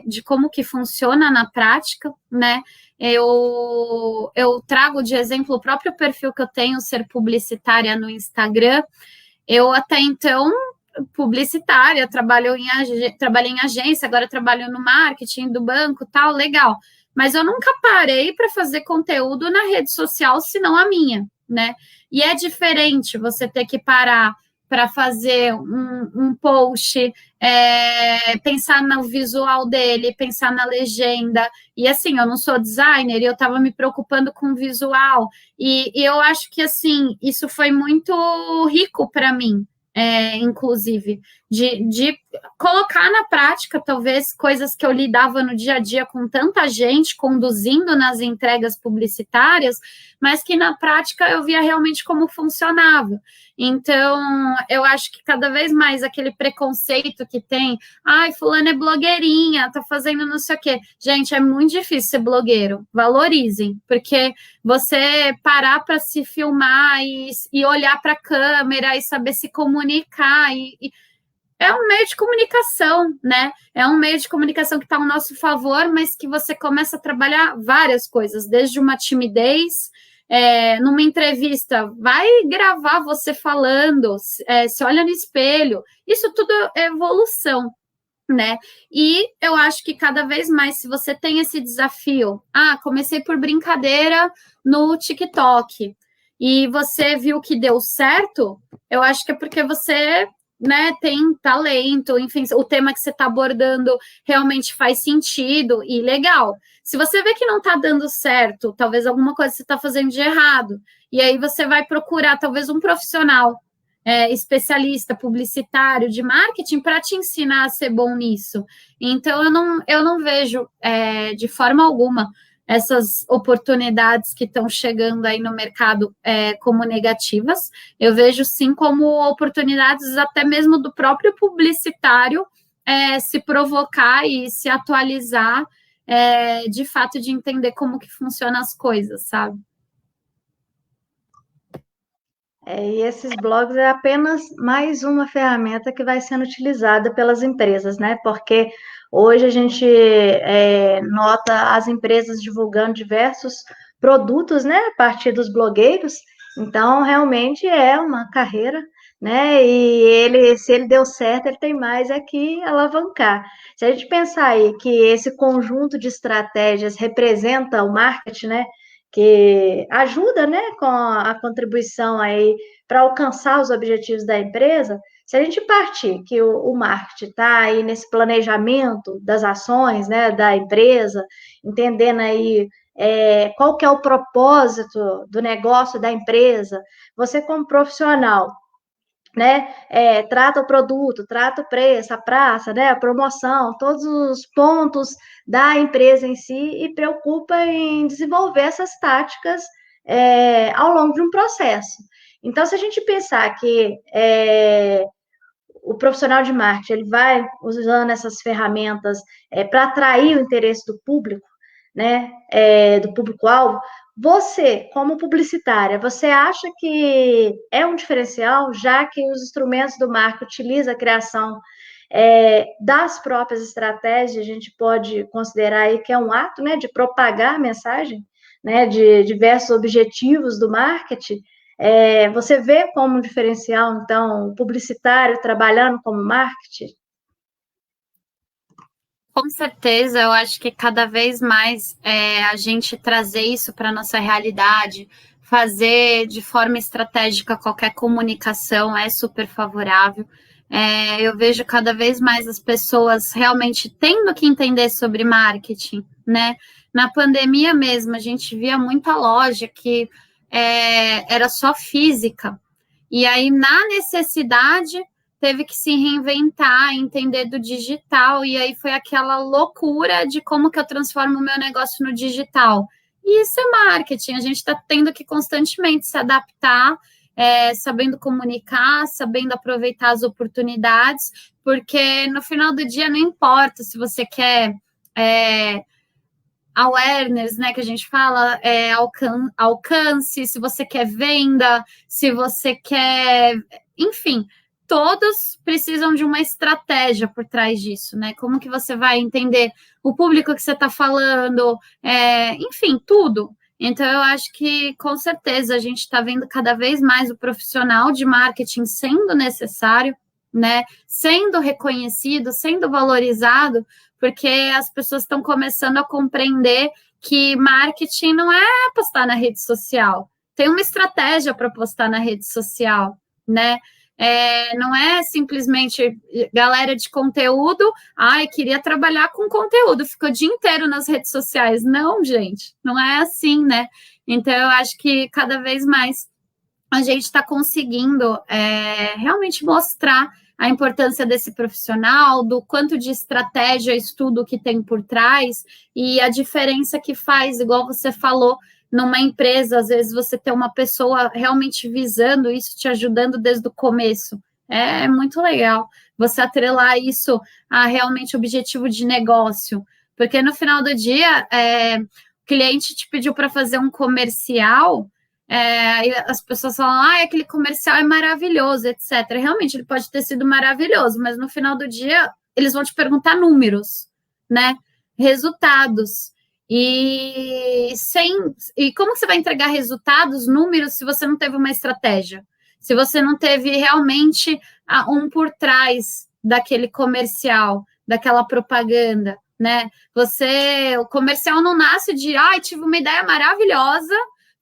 de como que funciona na prática, né? Eu trago de exemplo o próprio perfil que eu tenho, ser publicitária no Instagram. Eu até então, publicitária, trabalhei em agência, agora trabalho no marketing do banco, tal, legal. Mas eu nunca parei para fazer conteúdo na rede social, senão a minha, né? E é diferente você ter que parar para fazer um post, pensar no visual dele, pensar na legenda. E assim, eu não sou designer e eu estava me preocupando com o visual. E eu acho que assim, isso foi muito rico para mim. Inclusive, de colocar na prática, talvez, coisas que eu lidava no dia a dia com tanta gente, conduzindo nas entregas publicitárias, mas que na prática eu via realmente como funcionava. Então, eu acho que cada vez mais aquele preconceito que tem, fulano é blogueirinha, tá fazendo não sei o quê. Gente, é muito difícil ser blogueiro, valorizem, porque você parar para se filmar e olhar para a câmera e saber se comunicar, é um meio de comunicação, né? É um meio de comunicação que está ao nosso favor, mas que você começa a trabalhar várias coisas, desde uma timidez, numa entrevista, vai gravar você falando, se olha no espelho, isso tudo é evolução, né? E eu acho que cada vez mais, se você tem esse desafio, comecei por brincadeira no TikTok, e você viu que deu certo, eu acho que é porque você, né, tem talento, enfim, o tema que você está abordando realmente faz sentido e legal. Se você vê que não está dando certo, talvez alguma coisa você está fazendo de errado, e aí você vai procurar talvez um profissional especialista, publicitário, de marketing, para te ensinar a ser bom nisso. Então, eu não vejo, de forma alguma, essas oportunidades que estão chegando aí no mercado como negativas. Eu vejo, sim, como oportunidades até mesmo do próprio publicitário se provocar e se atualizar, de fato, de entender como que funcionam as coisas, sabe? E esses blogs é apenas mais uma ferramenta que vai sendo utilizada pelas empresas, né? Porque hoje a gente nota as empresas divulgando diversos produtos, né? A partir dos blogueiros. Então, realmente é uma carreira, né? E se ele deu certo, ele tem mais aqui alavancar. Se a gente pensar aí que esse conjunto de estratégias representa o marketing, né? Que ajuda, né, com a contribuição aí para alcançar os objetivos da empresa, se a gente partir que o marketing está aí nesse planejamento das ações, né, da empresa, entendendo aí qual que é o propósito do negócio da empresa, você como profissional, né, trata o produto, trata o preço, a praça, né, a promoção, todos os pontos da empresa em si e preocupa em desenvolver essas táticas ao longo de um processo. Então, se a gente pensar que o profissional de marketing ele vai usando essas ferramentas para atrair o interesse do público, né, do público-alvo, você, como publicitária, você acha que é um diferencial, já que os instrumentos do marketing utilizam a criação das próprias estratégias, a gente pode considerar aí que é um ato, né, de propagar a mensagem, né, de diversos objetivos do marketing. Você vê como um diferencial, então, o publicitário trabalhando como marketing? Com certeza, eu acho que cada vez mais a gente trazer isso para a nossa realidade, fazer de forma estratégica qualquer comunicação é super favorável. Eu vejo cada vez mais as pessoas realmente tendo que entender sobre marketing, né? Na pandemia mesmo, a gente via muita loja que era só física, e aí, na necessidade, teve que se reinventar, entender do digital, e aí foi aquela loucura de como que eu transformo o meu negócio no digital. E isso é marketing, a gente está tendo que constantemente se adaptar, sabendo comunicar, sabendo aproveitar as oportunidades, porque no final do dia não importa se você quer awareness, né, que a gente fala, alcance, se você quer venda, se você quer, enfim, todos precisam de uma estratégia por trás disso, né? Como que você vai entender o público que você está falando, enfim, tudo. Então, eu acho que, com certeza, a gente está vendo cada vez mais o profissional de marketing sendo necessário, né? Sendo reconhecido, sendo valorizado, porque as pessoas estão começando a compreender que marketing não é postar na rede social, tem uma estratégia para postar na rede social, né? Não é simplesmente galera de conteúdo, queria trabalhar com conteúdo, ficou o dia inteiro nas redes sociais. Não, gente, não é assim, né? Então, eu acho que cada vez mais a gente está conseguindo realmente mostrar a importância desse profissional, do quanto de estratégia, estudo que tem por trás e a diferença que faz, igual você falou, numa empresa, às vezes você ter uma pessoa realmente visando isso, te ajudando desde o começo. É muito legal você atrelar isso a realmente objetivo de negócio, porque no final do dia, o cliente te pediu para fazer um comercial, e as pessoas falam, aquele comercial é maravilhoso, etc. Realmente, ele pode ter sido maravilhoso, mas no final do dia, eles vão te perguntar números, né? Resultados. E como que você vai entregar resultados, números, se você não teve uma estratégia? Se você não teve realmente um por trás daquele comercial, daquela propaganda, né? O comercial não nasce de, tive uma ideia maravilhosa,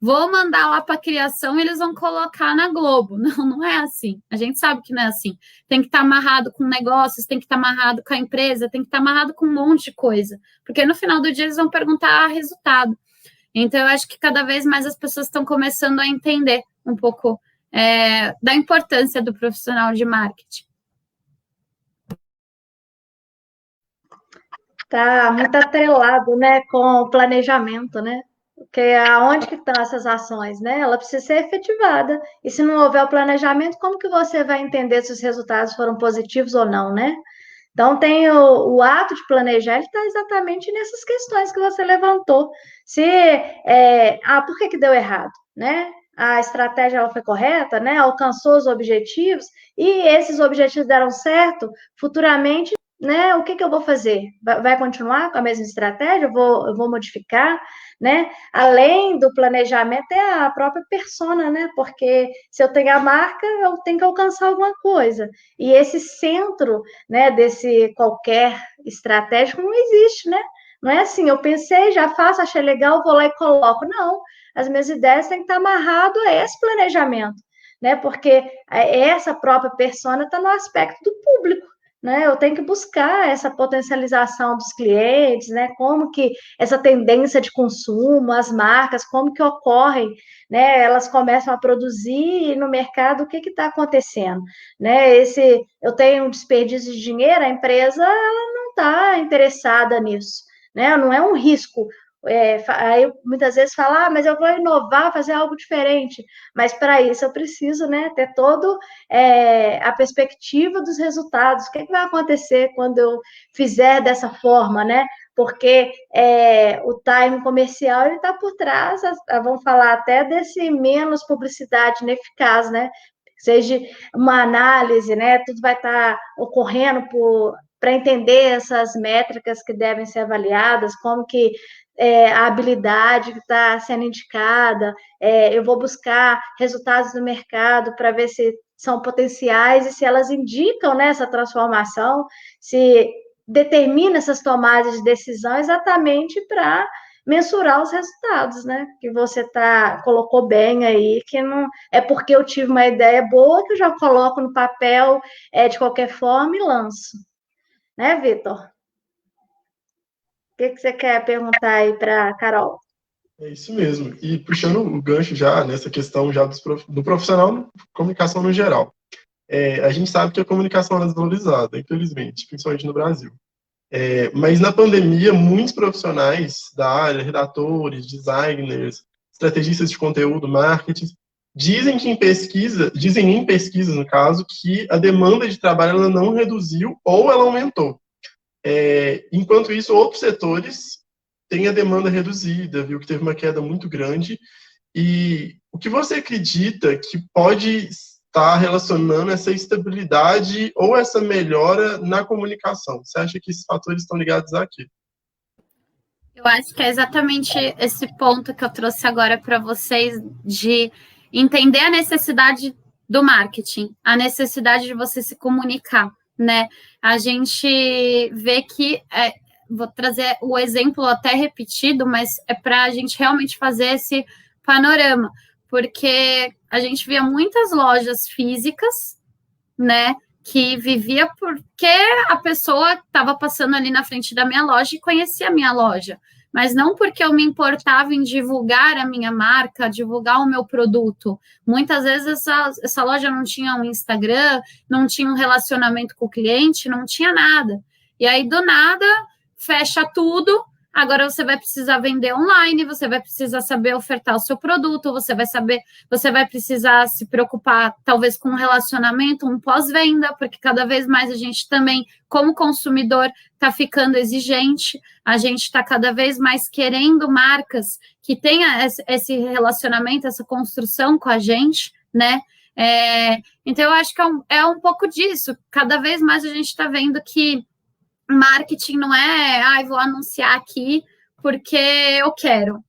vou mandar lá para a criação e eles vão colocar na Globo. Não é assim. A gente sabe que não é assim. Tem que estar amarrado com negócios, tem que estar amarrado com a empresa, tem que estar amarrado com um monte de coisa. Porque no final do dia eles vão perguntar resultado. Então, eu acho que cada vez mais as pessoas estão começando a entender um pouco da importância do profissional de marketing. Está muito atrelado, né, com o planejamento, né? Porque aonde que estão essas ações, né? Ela precisa ser efetivada. E se não houver o planejamento, como que você vai entender se os resultados foram positivos ou não, né? Então, tem o ato de planejar, ele está exatamente nessas questões que você levantou. Se, por que deu errado, né? A estratégia ela foi correta, né? Alcançou os objetivos, e esses objetivos deram certo, futuramente, né? O que eu vou fazer? Vai continuar com a mesma estratégia? Eu vou modificar, né? Além do planejamento, é a própria persona, né? Porque se eu tenho a marca, eu tenho que alcançar alguma coisa. E esse centro, né, desse qualquer estratégico não existe, né? Não é assim, eu pensei, já faço, achei legal, vou lá e coloco. Não, as minhas ideias têm que estar amarrado a esse planejamento, né? Porque essa própria persona está no aspecto do público, né? Eu tenho que buscar essa potencialização dos clientes, né? Como que essa tendência de consumo, as marcas, como que ocorrem, né? Elas começam a produzir e no mercado o que está acontecendo, né? Eu tenho um desperdício de dinheiro, a empresa ela não está interessada nisso, né? Não é um risco. Aí muitas vezes fala, mas eu vou inovar, fazer algo diferente, mas para isso eu preciso, né, ter todo a perspectiva dos resultados, o que vai acontecer quando eu fizer dessa forma, né? Porque o time comercial ele está por trás, vamos falar até desse menos publicidade ineficaz, né? Seja uma análise, né? Tudo vai estar ocorrendo para entender essas métricas que devem ser avaliadas, como que a habilidade que está sendo indicada, eu vou buscar resultados do mercado para ver se são potenciais e se elas indicam, né, essa transformação, se determina essas tomadas de decisão exatamente para mensurar os resultados, né? Que você colocou bem aí, que não é porque eu tive uma ideia boa que eu já coloco no papel de qualquer forma e lanço, né, Vitor? O que você quer perguntar aí para a Carol? É isso mesmo. E puxando o gancho já nessa questão já do profissional, comunicação no geral. A gente sabe que a comunicação é desvalorizada, infelizmente, principalmente no Brasil. Mas na pandemia, muitos profissionais da área, redatores, designers, estrategistas de conteúdo, marketing, dizem em pesquisas, no caso, que a demanda de trabalho ela não reduziu ou ela aumentou. Enquanto isso, outros setores têm a demanda reduzida, viu que teve uma queda muito grande. E o que você acredita que pode estar relacionando essa estabilidade ou essa melhora na comunicação? Você acha que esses fatores estão ligados aqui? Eu acho que é exatamente esse ponto que eu trouxe agora para vocês de entender a necessidade do marketing, a necessidade de você se comunicar, né? A gente vê que, vou trazer o exemplo até repetido, mas é para a gente realmente fazer esse panorama, porque a gente via muitas lojas físicas, né, que vivia porque a pessoa estava passando ali na frente da minha loja e conhecia a minha loja, mas não porque eu me importava em divulgar a minha marca, divulgar o meu produto. Muitas vezes essa loja não tinha um Instagram, não tinha um relacionamento com o cliente, não tinha nada. E aí, do nada, fecha tudo. Agora você vai precisar vender online, você vai precisar saber ofertar o seu produto, você vai precisar se preocupar, talvez, com um relacionamento, um pós-venda, porque cada vez mais a gente também, como consumidor, está ficando exigente, a gente está cada vez mais querendo marcas que tenham esse relacionamento, essa construção com a gente, né? Então, eu acho que é um pouco disso. Cada vez mais a gente está vendo que marketing não é, vou anunciar aqui porque eu quero.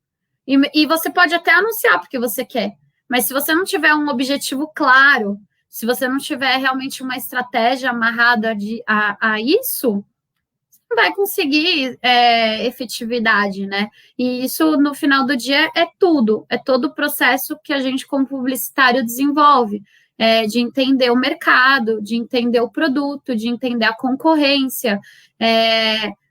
E você pode até anunciar porque você quer, mas se você não tiver um objetivo claro, se você não tiver realmente uma estratégia amarrada a isso, você não vai conseguir efetividade, né? E isso, no final do dia, é todo o processo que a gente, como publicitário, desenvolve. De entender o mercado, de entender o produto, de entender a concorrência.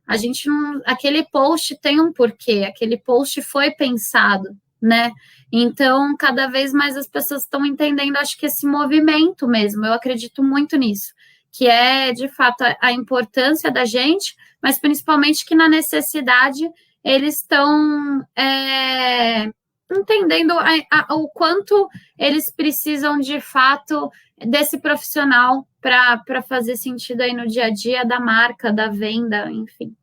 A gente não. Aquele post tem um porquê, aquele post foi pensado, né? Então, cada vez mais as pessoas estão entendendo, acho que esse movimento mesmo, eu acredito muito nisso, que é, de fato, a importância da gente, mas principalmente que na necessidade eles estão entendendo o quanto eles precisam, de fato, desse profissional para fazer sentido aí no dia a dia da marca, da venda, enfim.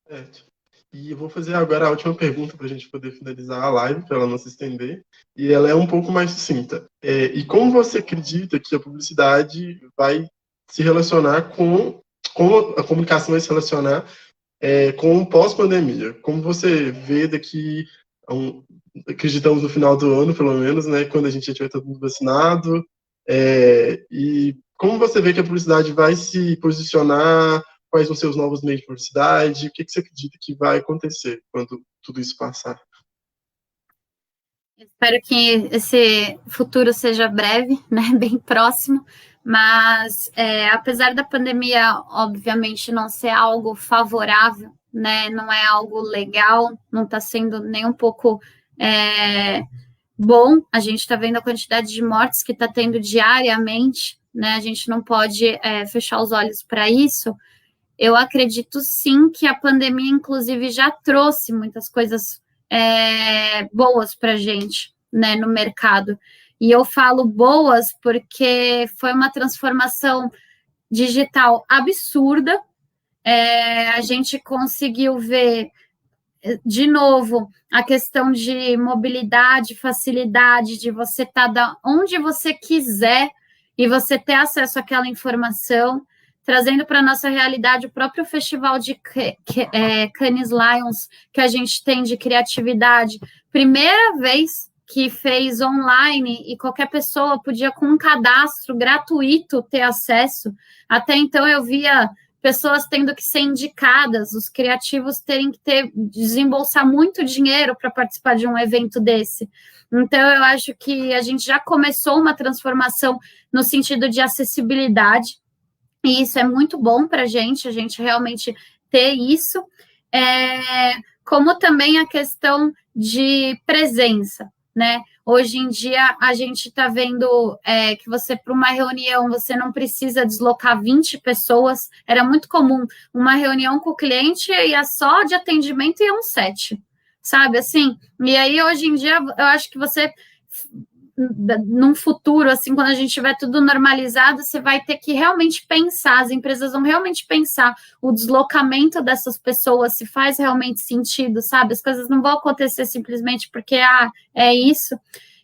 Certo. E eu vou fazer agora a última pergunta para a gente poder finalizar a live, para ela não se estender. E ela é um pouco mais sucinta. E como você acredita que a publicidade vai se relacionar como a comunicação vai se relacionar com o pós-pandemia? Como você vê daqui acreditamos no final do ano, pelo menos, né, quando a gente já tiver todo mundo vacinado, e como você vê que a publicidade vai se posicionar, quais vão ser os novos meios de publicidade, o que você acredita que vai acontecer quando tudo isso passar? Espero que esse futuro seja breve, né, bem próximo, mas apesar da pandemia, obviamente, não ser algo favorável, né, não é algo legal, não está sendo nem um pouco bom, a gente está vendo a quantidade de mortes que está tendo diariamente, né, a gente não pode fechar os olhos para isso. Eu acredito sim que a pandemia, inclusive, já trouxe muitas coisas boas para a gente, né, no mercado. E eu falo boas porque foi uma transformação digital absurda. A gente conseguiu ver, de novo, a questão de mobilidade, facilidade, de você estar onde você quiser e você ter acesso àquela informação, trazendo para a nossa realidade o próprio festival de Cannes Lions que a gente tem de criatividade. Primeira vez que fez online e qualquer pessoa podia, com um cadastro gratuito, ter acesso. Até então eu via pessoas tendo que ser indicadas, os criativos terem que desembolsar muito dinheiro para participar de um evento desse. Então, eu acho que a gente já começou uma transformação no sentido de acessibilidade, e isso é muito bom para a gente realmente ter isso, como também a questão de presença, né? Hoje em dia, a gente está vendo que você, para uma reunião, você não precisa deslocar 20 pessoas. Era muito comum uma reunião com o cliente ia só de atendimento e 7, sabe? Assim, e aí, hoje em dia, eu acho que você, num futuro, assim, quando a gente tiver tudo normalizado, você vai ter que realmente pensar, as empresas vão realmente pensar o deslocamento dessas pessoas, se faz realmente sentido, sabe? As coisas não vão acontecer simplesmente porque, é isso.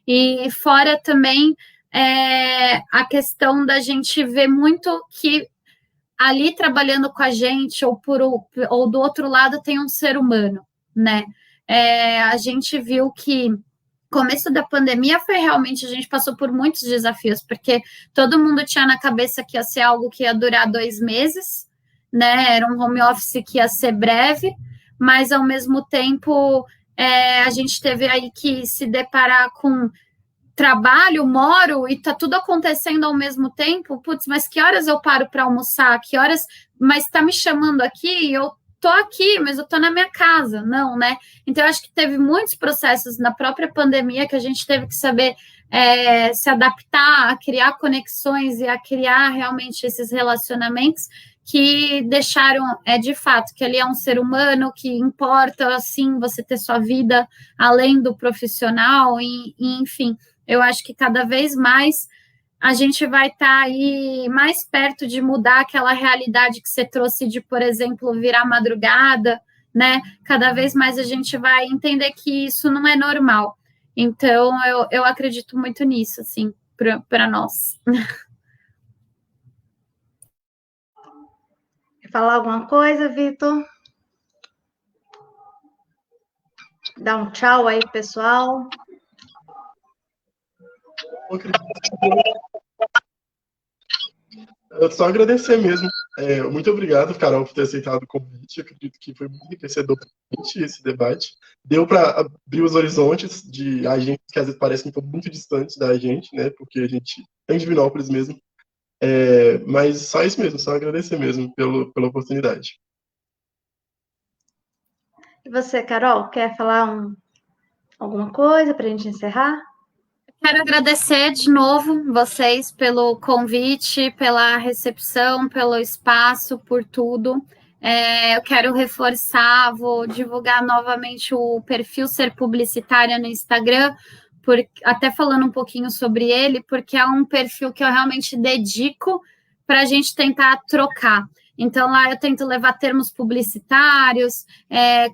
E fora também a questão da gente ver muito que ali trabalhando com a gente, ou do outro lado, tem um ser humano, né? A gente viu que começo da pandemia foi realmente, a gente passou por muitos desafios, porque todo mundo tinha na cabeça que ia ser algo que ia durar 2 meses, né? Era um home office que ia ser breve, mas ao mesmo tempo a gente teve aí que se deparar com trabalho, moro e tá tudo acontecendo ao mesmo tempo. Putz, mas que horas eu paro para almoçar? Que horas? Mas tá me chamando aqui, eu tô aqui, mas eu tô na minha casa, não, né? Então, eu acho que teve muitos processos na própria pandemia que a gente teve que saber se adaptar, a criar conexões e a criar realmente esses relacionamentos que deixaram, de fato, que ali é um ser humano, que importa, assim, você ter sua vida além do profissional, e enfim, eu acho que cada vez mais a gente vai estar aí mais perto de mudar aquela realidade que você trouxe de, por exemplo, virar madrugada, né? Cada vez mais a gente vai entender que isso não é normal. Então, eu acredito muito nisso, assim, para nós. Quer falar alguma coisa, Vitor? Dá um tchau aí, pessoal. Eu só agradecer mesmo. Muito obrigado, Carol, por ter aceitado o convite. Eu acredito que foi muito enriquecedor para a gente esse debate. Deu para abrir os horizontes de agentes que às vezes parecem muito distantes da gente, né? Porque a gente tem Divinópolis mesmo. Mas só isso mesmo, só agradecer mesmo pela oportunidade. E você, Carol, quer falar alguma coisa para a gente encerrar? Quero agradecer de novo vocês pelo convite, pela recepção, pelo espaço, por tudo. Eu quero reforçar, vou divulgar novamente o perfil Ser Publicitária no Instagram, até falando um pouquinho sobre ele, porque é um perfil que eu realmente dedico para a gente tentar trocar. Então, lá eu tento levar termos publicitários,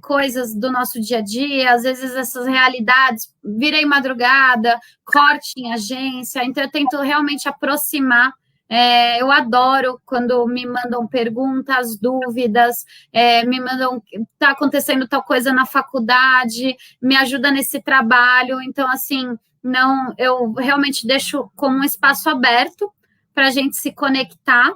coisas do nosso dia a dia, às vezes essas realidades, virei madrugada, corte em agência, então eu tento realmente aproximar. Eu adoro quando me mandam perguntas, dúvidas, me mandam, está acontecendo tal coisa na faculdade, me ajuda nesse trabalho, então, assim, não, eu realmente deixo como um espaço aberto para a gente se conectar.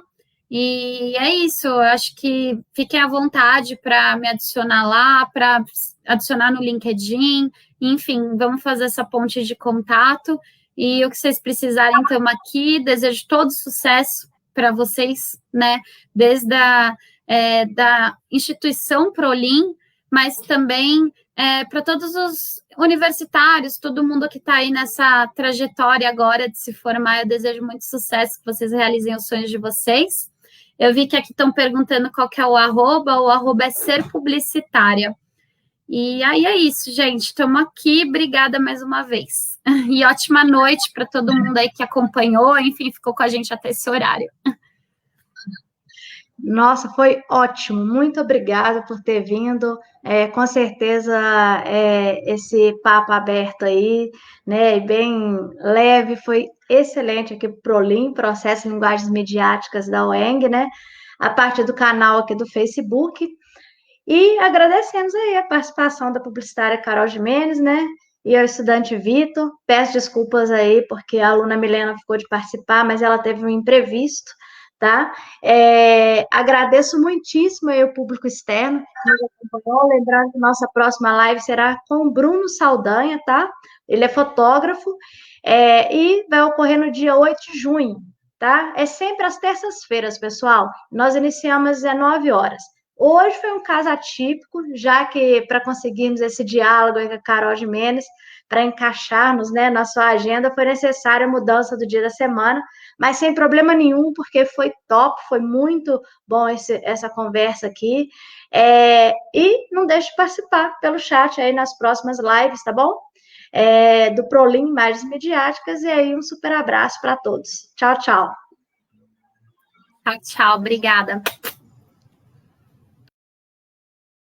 E é isso, eu acho que fiquem à vontade para me adicionar lá, para adicionar no LinkedIn, enfim, vamos fazer essa ponte de contato. E o que vocês precisarem, estamos aqui. Desejo todo sucesso para vocês, né? Desde da instituição Prolim, mas também para todos os universitários, todo mundo que está aí nessa trajetória agora de se formar. Eu desejo muito sucesso, que vocês realizem os sonhos de vocês. Eu vi que aqui estão perguntando qual que é o arroba é Ser Publicitária. E aí é isso, gente, estamos aqui, obrigada mais uma vez. E ótima noite para todo mundo aí que acompanhou, enfim, ficou com a gente até esse horário. Nossa, foi ótimo, muito obrigada por ter vindo. Com certeza, esse papo aberto aí, né, bem leve, foi excelente aqui para o Prolim, Processo de Linguagens Midiáticas da UENG, né, a parte do canal aqui do Facebook. E agradecemos aí a participação da publicitária Carol Gimenez, né, e ao estudante Vitor. Peço desculpas aí, porque a aluna Milena ficou de participar, mas ela teve um imprevisto, tá? Agradeço muitíssimo aí o público externo que nos acompanhou. Lembrando que nossa próxima live será com o Bruno Saldanha, tá? Ele é fotógrafo, e vai ocorrer no dia 8 de junho, tá? É sempre às terças-feiras, pessoal. Nós iniciamos às 19 horas. Hoje foi um caso atípico, já que para conseguirmos esse diálogo aí com a Carol Gimenez, para encaixarmos, né, na sua agenda, foi necessária a mudança do dia da semana, mas sem problema nenhum, porque foi top, foi muito bom essa conversa aqui. E não deixe de participar pelo chat aí nas próximas lives, tá bom? Do Prolim Imagens Midiáticas, e aí um super abraço para todos. Tchau, tchau. Tchau, tchau, obrigada.